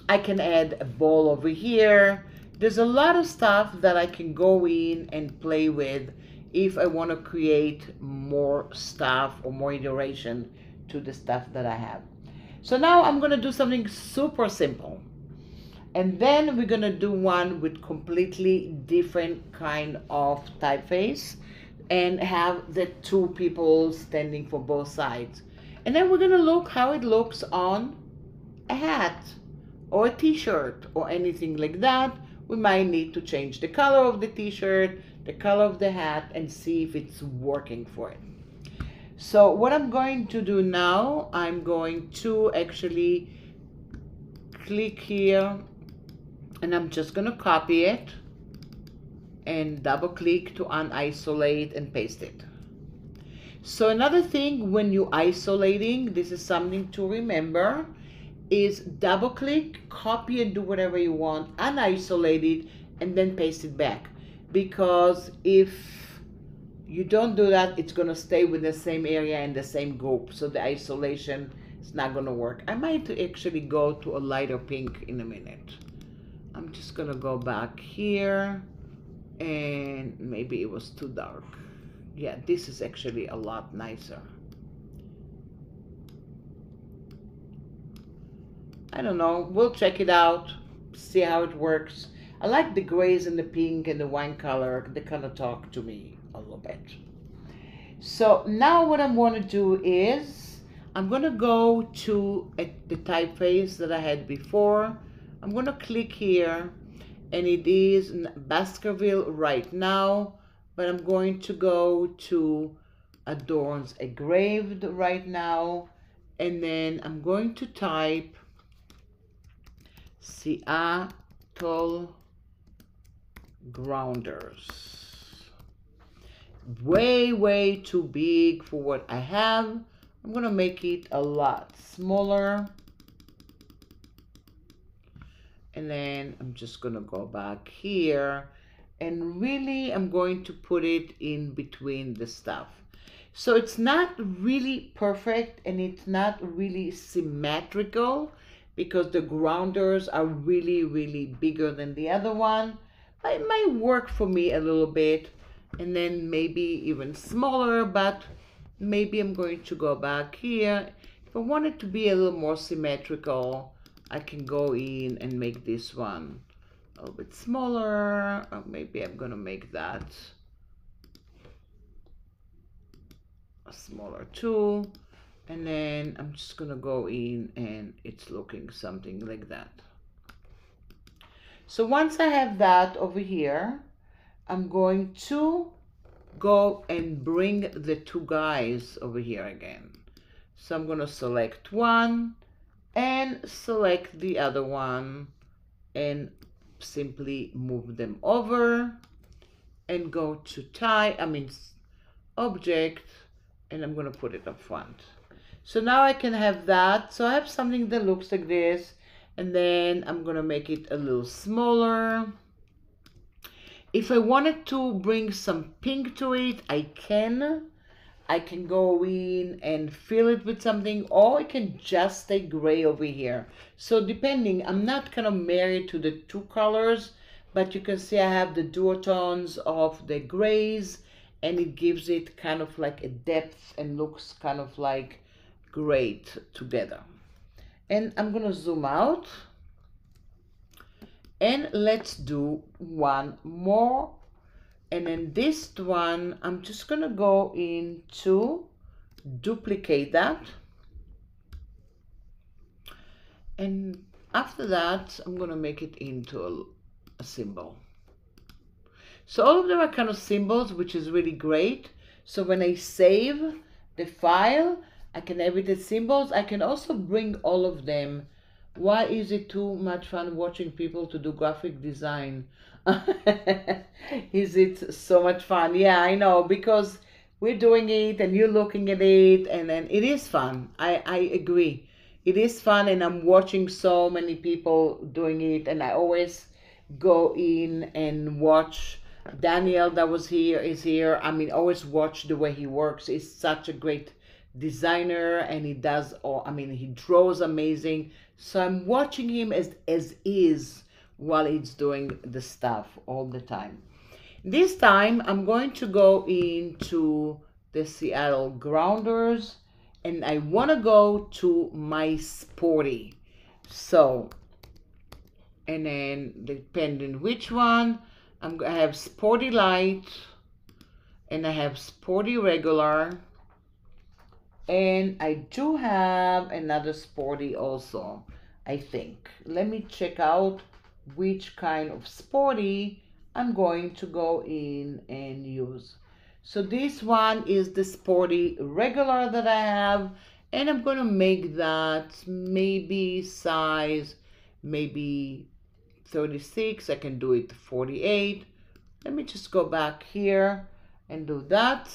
I can add a ball over here. There's a lot of stuff that I can go in and play with if I want to create more stuff or more iteration to the stuff that I have. So now I'm going to do something super simple. And then we're going to do one with completely different kind of typeface and have the two people standing for both sides. And then we're going to look how it looks on a hat or a t-shirt or anything like that. We might need to change the color of the t-shirt, the color of the hat, and see if it's working for it. So what I'm going to do now, I'm going to actually click here and I'm just going to copy it and double click to unisolate and paste it. So another thing when you're isolating, this is something to remember, is double click, copy and do whatever you want, unisolate it, and then paste it back. Because if you don't do that, it's going to stay with the same area and the same group. So the isolation is not going to work. I might actually go to a lighter pink in a minute. I'm just going to go back here, and maybe it was too dark. Yeah, this is actually a lot nicer. I don't know, we'll check it out, see how it works. I like the grays and the pink and the wine color. They kind of talk to me a little bit. So now what I'm going to do is I'm going to go to the typeface that I had before. I'm going to click here, and it is Baskerville right now, but I'm going to go to Adorns Engraved right now, and then I'm going to type Seattle Grounders. Way too big for what I have. I'm gonna make it a lot smaller, and then I'm just gonna go back here, and really I'm going to put it in between the stuff. So it's not really perfect and it's not really symmetrical, because the grounders are really bigger than the other one. But it might work for me a little bit, and then maybe even smaller, but maybe I'm going to go back here. If I want it to be a little more symmetrical, I can go in and make this one a little bit smaller, or maybe I'm gonna make that a smaller too. And then I'm just gonna go in and it's looking something like that. So once I have that over here, I'm going to go and bring the two guys over here again. So I'm gonna select one and select the other one and simply move them over and go to object, and I'm gonna put it up front. So now I can have that. So I have something that looks like this, and then I'm gonna make it a little smaller. If I wanted to bring some pink to it, I can. I can go in and fill it with something, or I can just stay gray over here. So depending, I'm not kind of married to the two colors, but you can see I have the duotones of the grays, and it gives it kind of like a depth and looks kind of like great together. And I'm gonna zoom out, and let's do one more. And then this one, I'm just gonna go into duplicate that, and after that I'm gonna make it into a symbol. So all of them are kind of symbols, which is really great. So when I save the file, I can have it as symbols. I can also bring all of them. Why is it too much fun watching people to do graphic design? Is it so much fun? Yeah, I know, because we're doing it and you're looking at it, and then it is fun. I agree. It is fun, and I'm watching so many people doing it, and I always go in and watch Daniel that was here is here. I mean, always watch the way he works. He's such a great designer, and he does all, I mean, he draws amazing. So I'm watching him as is while he's doing the stuff all the time. This time I'm going to go into the Seattle Grounders, and I want to go to my sporty. So, and then depending which one, I have sporty light, and I have sporty regular, and I do have another sporty also, I think. Let me check out which kind of sporty I'm going to go in and use. So this one is the sporty regular that I have, and I'm going to make that maybe size, maybe 36. I can do it 48. Let me just go back here and do that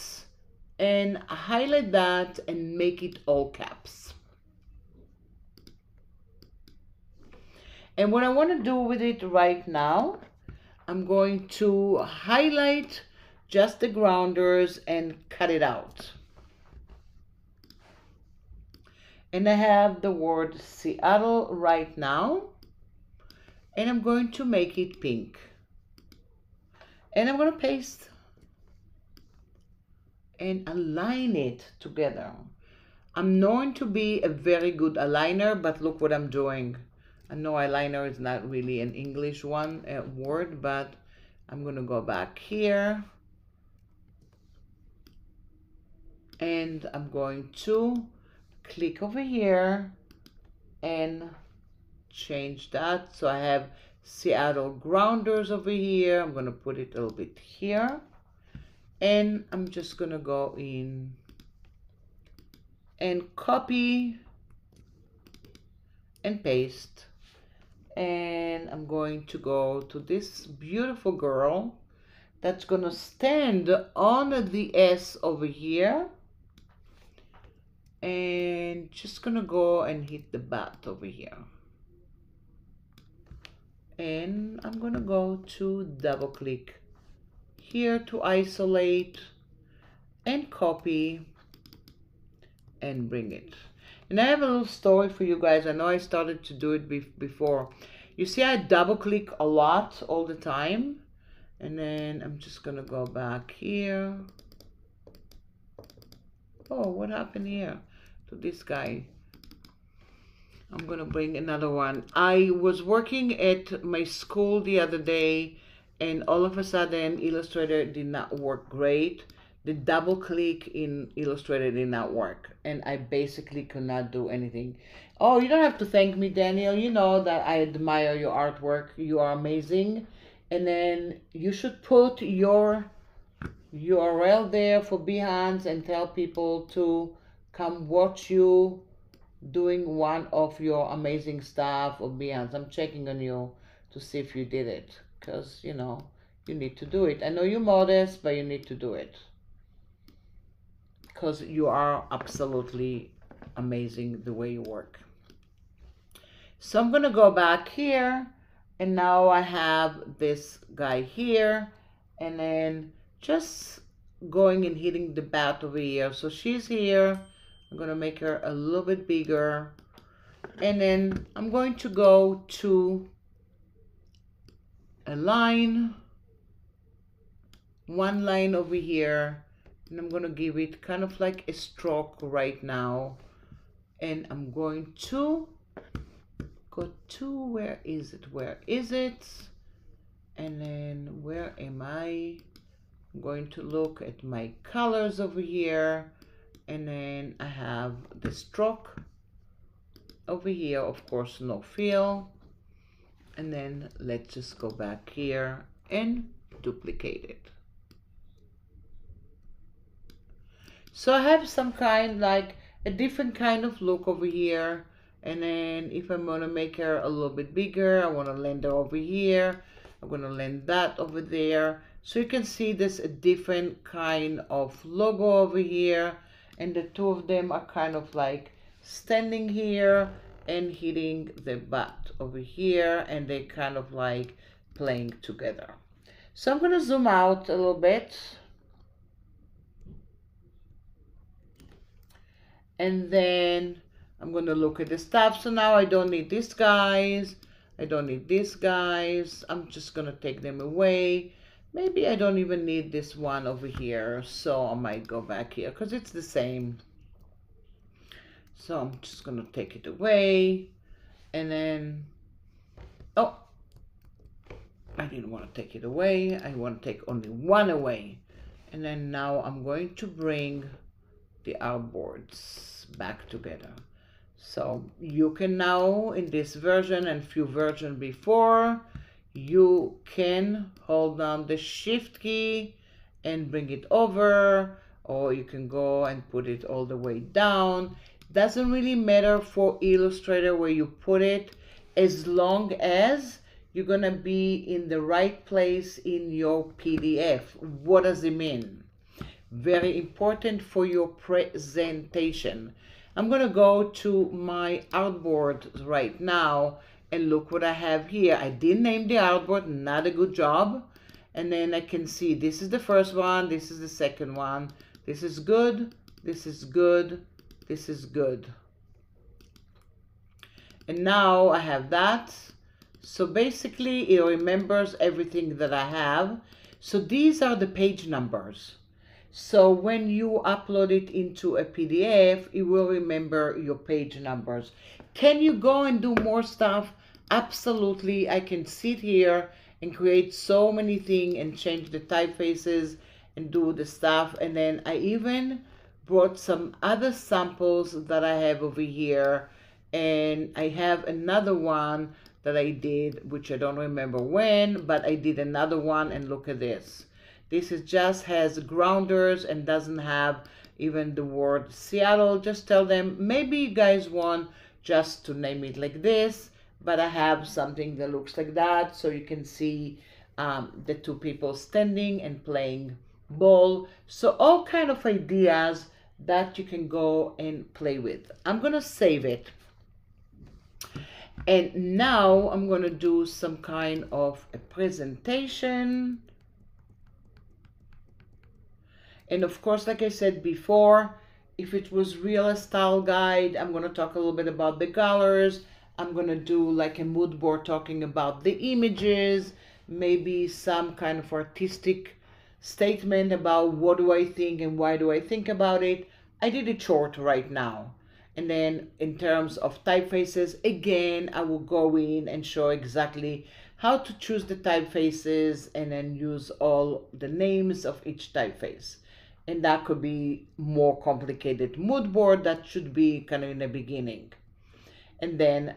and highlight that and make it all caps. And what I want to do with it right now, I'm going to highlight just the grounders and cut it out. And I have the word Seattle right now, and I'm going to make it pink. And I'm going to paste and align it together. I'm known to be a very good aligner, but look what I'm doing. I know aligner is not really an English word, but I'm going to go back here. And I'm going to click over here and change that. So I have Seattle Grounders over here. I'm going to put it a little bit here. And I'm just going to go in and copy and paste. And I'm going to go to this beautiful girl that's going to stand on the S over here. And just going to go and hit the bat over here. And I'm going to go to double click here to isolate and copy and bring it. And I have a little story for you guys. I know I started to do it before. You see I double click a lot all the time. And then I'm just going to go back here. Oh, what happened here to this guy? I'm going to bring another one. I was working at my school the other day, and all of a sudden Illustrator did not work great. The double click in Illustrator did not work, and I basically could not do anything. Oh, you don't have to thank me, Daniel. You know that I admire your artwork. You are amazing. And then you should put your URL there for Behance and tell people to come watch you doing one of your amazing stuff or Behance. I'm checking on you to see if you did it, because you know you need to do it. I know you're modest, but you need to do it because you are absolutely amazing the way you work. So I'm gonna go back here, and now I have this guy here, and then just going and hitting the bat over here. So she's here. I'm going to make her a little bit bigger. And then I'm going to go to a line, one line over here. And I'm going to give it kind of like a stroke right now. And I'm going to go to, where is it? Where is it? And then where am I? I'm going to look at my colors over here. And then I have the stroke over here, of course, no fill. And then let's just go back here and duplicate it. So I have some kind, like a different kind of look over here. And then if I'm gonna make her a little bit bigger, I wanna land her over here. I'm gonna land that over there. So you can see there's a different kind of logo over here. And the two of them are kind of like standing here and hitting the bat over here, and they kind of like playing together. So I'm going to zoom out a little bit. And then I'm going to look at the stuff. So now I don't need these guys. I don't need these guys. I'm just going to take them away. Maybe I don't even need this one over here. So I might go back here because it's the same. So I'm just going to take it away. And then, oh, I didn't want to take it away. I want to take only one away. And then now I'm going to bring the outboards back together. So you can now, in this version and few versions before, you can hold down the shift key and bring it over, or you can go and put it all the way down. Doesn't really matter for Illustrator where you put it, as long as you're gonna be in the right place in your PDF. What does it mean? Very important for your presentation. I'm gonna go to my outboard right now and look what I have here. I didn't name the outboard, not a good job. And then I can see this is the first one, this is the second one. This is good, this is good, this is good. And now I have that. So basically it remembers everything that I have. So these are the page numbers. So when you upload it into a PDF, it will remember your page numbers. Can you go and do more stuff? Absolutely. I can sit here and create so many things and change the typefaces and do the stuff. And then I even brought some other samples that I have over here. And I have another one that I did, which I don't remember when, but I did another one, and look at this. This is just has grounders and doesn't have even the word Seattle. Just tell them, maybe you guys want just to name it like this, but I have something that looks like that, so you can see the two people standing and playing ball. So all kind of ideas that you can go and play with. I'm gonna save it. And now I'm going to do some kind of a presentation. And of course, like I said before, if it was real style guide, I'm going to talk a little bit about the colors. I'm going to do like a mood board talking about the images, maybe some kind of artistic statement about what do I think and why do I think about it. I did it short right now. And then in terms of typefaces, again, I will go in and show exactly how to choose the typefaces and then use all the names of each typeface. And that could be more complicated mood board. That should be kind of in the beginning. And then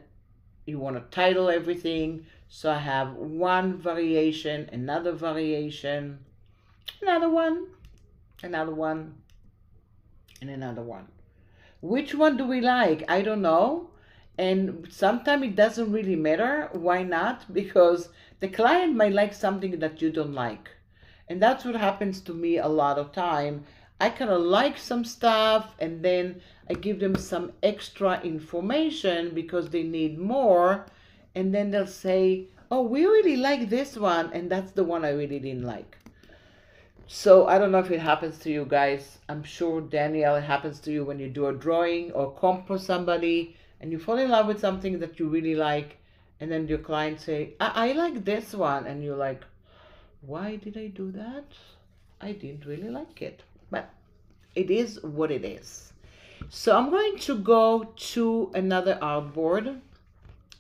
you want to title everything. So I have one variation, another variation, another one, another one, and another one. Which one do we like? I don't know. And sometimes it doesn't really matter. Why not? Because the client might like something that you don't like. And that's what happens to me a lot of time. I kind of like some stuff and then I give them some extra information because they need more. And then they'll say, oh, we really like this one. And that's the one I really didn't like. So I don't know if it happens to you guys. I'm sure, Danielle, it happens to you when you do a drawing or comp for somebody and you fall in love with something that you really like, and then your client say, I like this one, and you're like, why did I do that? I didn't really like it. But it is what it is. So I'm going to go to another artboard,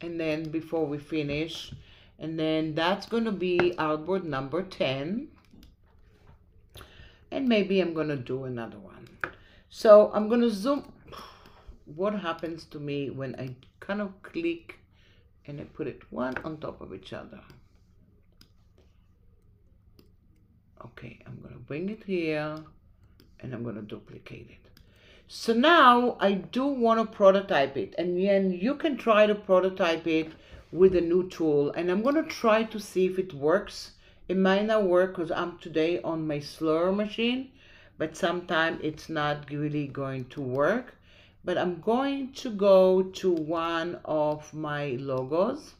and then before we finish, and then that's going to be artboard number 10. And maybe I'm going to do another one. So I'm going to zoom. What happens to me when I kind of click and I put it one on top of each other? Okay, I'm going to bring it here and I'm going to duplicate it. So now I do want to prototype it, and then you can try to prototype it with a new tool, and I'm going to try to see if it works. It might not work because I'm today on my slower machine, but sometimes it's not really going to work. But I'm going to go to one of my logos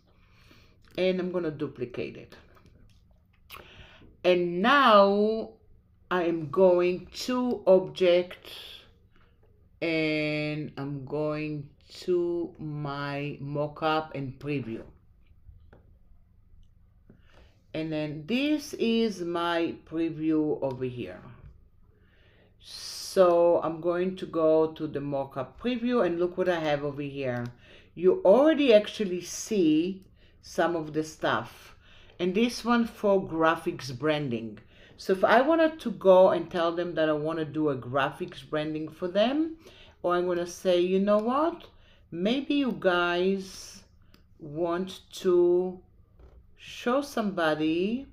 and I'm going to duplicate it. And now I am going to object, and I'm going to my mockup and preview. And then this is my preview over here. So I'm going to go to the mockup preview and look what I have over here. You already actually see some of the stuff. And this one for graphics branding. So if I wanted to go and tell them that I want to do a graphics branding for them, or I'm going to say, you know what, maybe you guys want to show somebody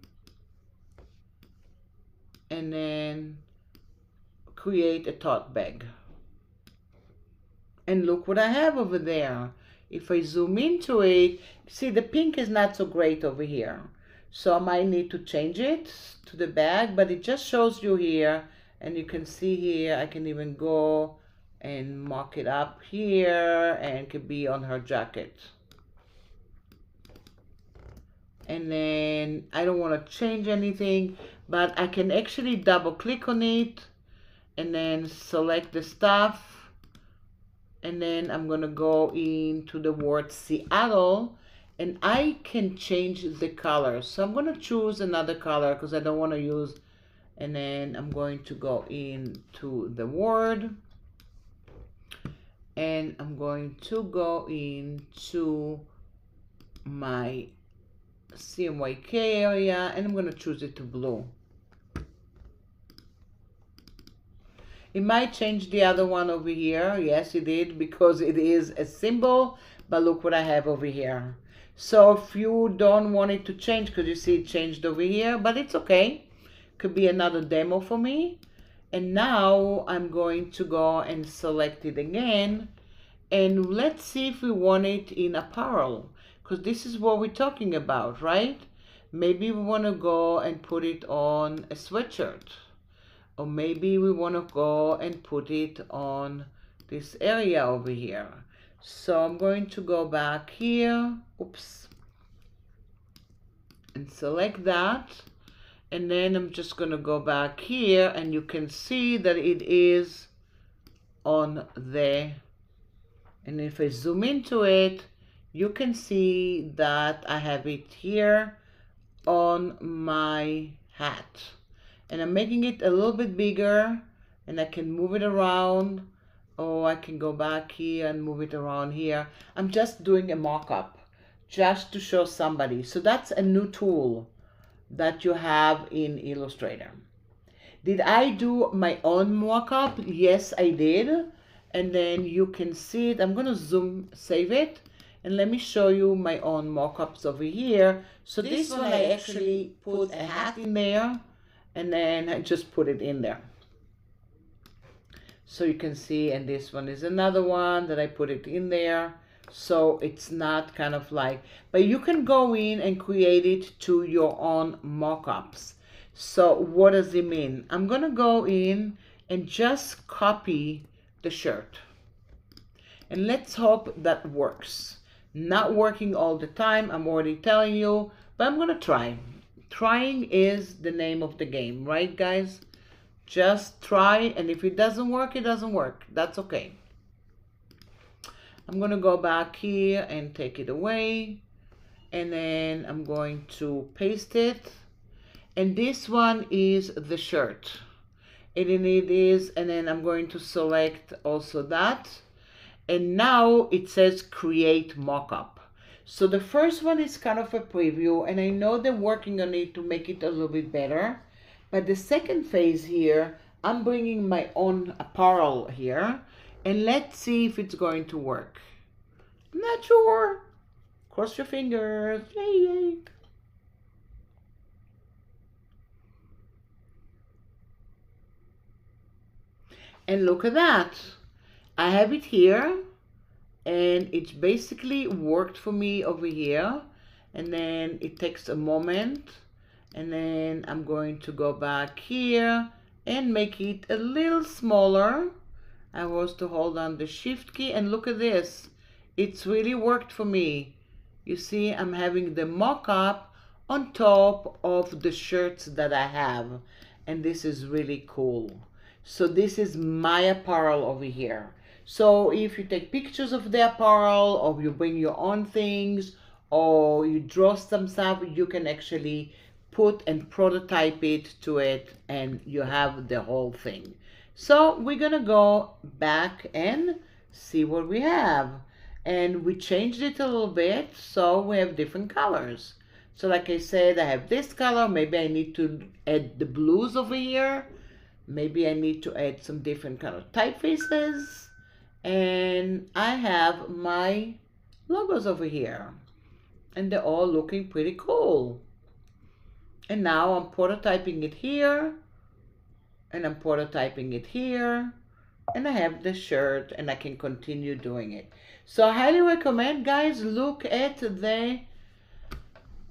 and then create a tote bag. And look what I have over there. If I zoom into it, see the pink is not so great over here. So I might need to change it to the bag, but it just shows you here. And you can see here, I can even go and mock it up here, and it could be on her jacket. And then I don't want to change anything, but I can actually double click on it and then select the stuff. And then I'm going to go into the word Seattle, and I can change the color. So I'm going to choose another color because I don't want to use, and then I'm going to go into the word, and I'm going to go into my CMYK area, and I'm going to choose it to blue. It might change the other one over here. Yes, it did, because it is a symbol, but look what I have over here. So if you don't want it to change, because you see it changed over here, but it's okay. Could be another demo for me. And now I'm going to go and select it again. And let's see if we want it in apparel, because this is what we're talking about, right? Maybe we want to go and put it on a sweatshirt. Or maybe we want to go and put it on this area over here. So I'm going to go back here, oops, and select that. And then I'm just going to go back here, and you can see that it is on there. And if I zoom into it, you can see that I have it here on my hat. And I'm making it a little bit bigger, and I can move it around, or I can go back here and move it around here. I'm just doing a mock-up just to show somebody. So that's a new tool that you have in Illustrator. Did I do my own mock-up? Yes, I did. And then you can see it. I'm going to zoom, save it, and let me show you my own mock-ups over here. So this one I actually put a hat in there, and then I just put it in there. So you can see, and this one is another one that I put it in there. So it's not kind of like, but you can go in and create it to your own mock-ups. So what does it mean? I'm gonna go in and just copy the shirt. And let's hope that works. Not working all the time, I'm already telling you, but I'm gonna try. Trying is the name of the game, right guys? Just try, and if it doesn't work, it doesn't work. That's okay. I'm gonna go back here and take it away, and then I'm going to paste it. And this one is the shirt. And then it is, and then I'm going to select also that. And now it says create mockup. So the first one is kind of a preview, and I know they're working on it to make it a little bit better. But the second phase here, I'm bringing my own apparel here, and let's see if it's going to work. I'm not sure. Cross your fingers. Yay, yay. And look at that. I have it here, and it's basically worked for me over here. And then it takes a moment, and then I'm going to go back here and make it a little smaller. I was to hold on the shift key, and look at this. It's really worked for me. You see, I'm having the mock-up on top of the shirts that I have. And this is really cool. So this is my apparel over here. So if you take pictures of the apparel, or you bring your own things, or you draw some stuff, you can actually put and prototype it to it, and you have the whole thing. So we're gonna go back and see what we have. And we changed it a little bit, so we have different colors. So like I said, I have this color. Maybe I need to add the blues over here. Maybe I need to add some different kind of typefaces. And I have my logos over here. And they're all looking pretty cool. And now I'm prototyping it here. And I'm prototyping it here. And I have the shirt, and I can continue doing it. So I highly recommend, guys, look at the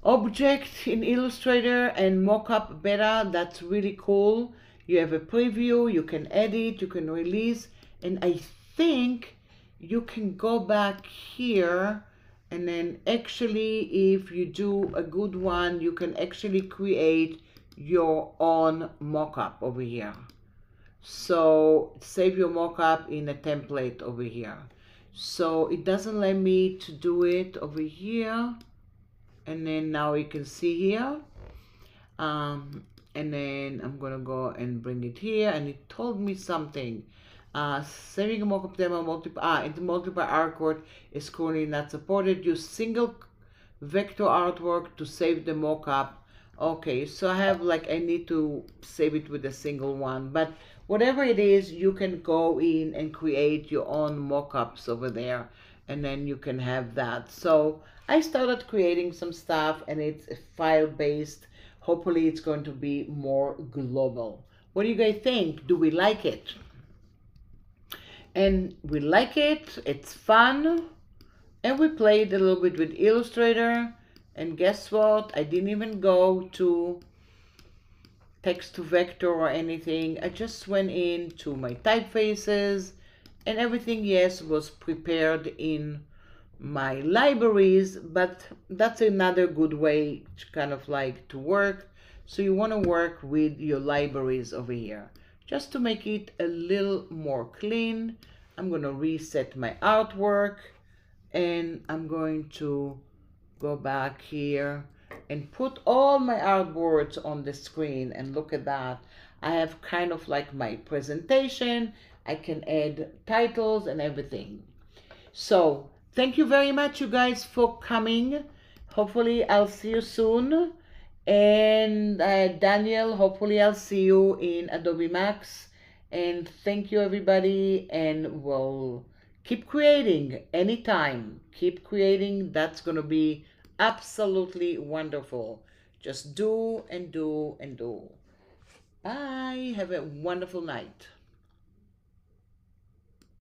object in Illustrator and mockup beta. That's really cool. You have a preview, you can edit, you can release, and I think you can go back here, and then actually if you do a good one, you can actually create your own mockup over here. So save your mockup in a template over here. So it doesn't let me to do it over here. And then now you can see here. And then I'm gonna go and bring it here, and it told me something. Saving a mockup demo into multiple artwork is currently not supported. Use single vector artwork to save the mockup. Okay, so I have I need to save it with a single one, but whatever it is, you can go in and create your own mockups over there, and then you can have that. So I started creating some stuff, and it's file based. Hopefully it's going to be more global. What do you guys think? Do we like it? And we like it. It's fun. And we played a little bit with Illustrator. And guess what? I didn't even go to text to vector or anything. I just went into my typefaces, and everything, yes, was prepared in my libraries, but that's another good way to kind of to work. So you want to work with your libraries over here just to make it a little more clean. I'm going to reset my artwork, and I'm going to go back here and put all my artboards on the screen, and look at that. I have kind of my presentation. I can add titles and everything. So thank you very much, you guys, for coming. Hopefully I'll see you soon. And Daniel, hopefully I'll see you in Adobe Max. And thank you, everybody, and we'll keep creating anytime. Keep creating. That's going to be absolutely wonderful. Just do and do and do. Bye. Have a wonderful night.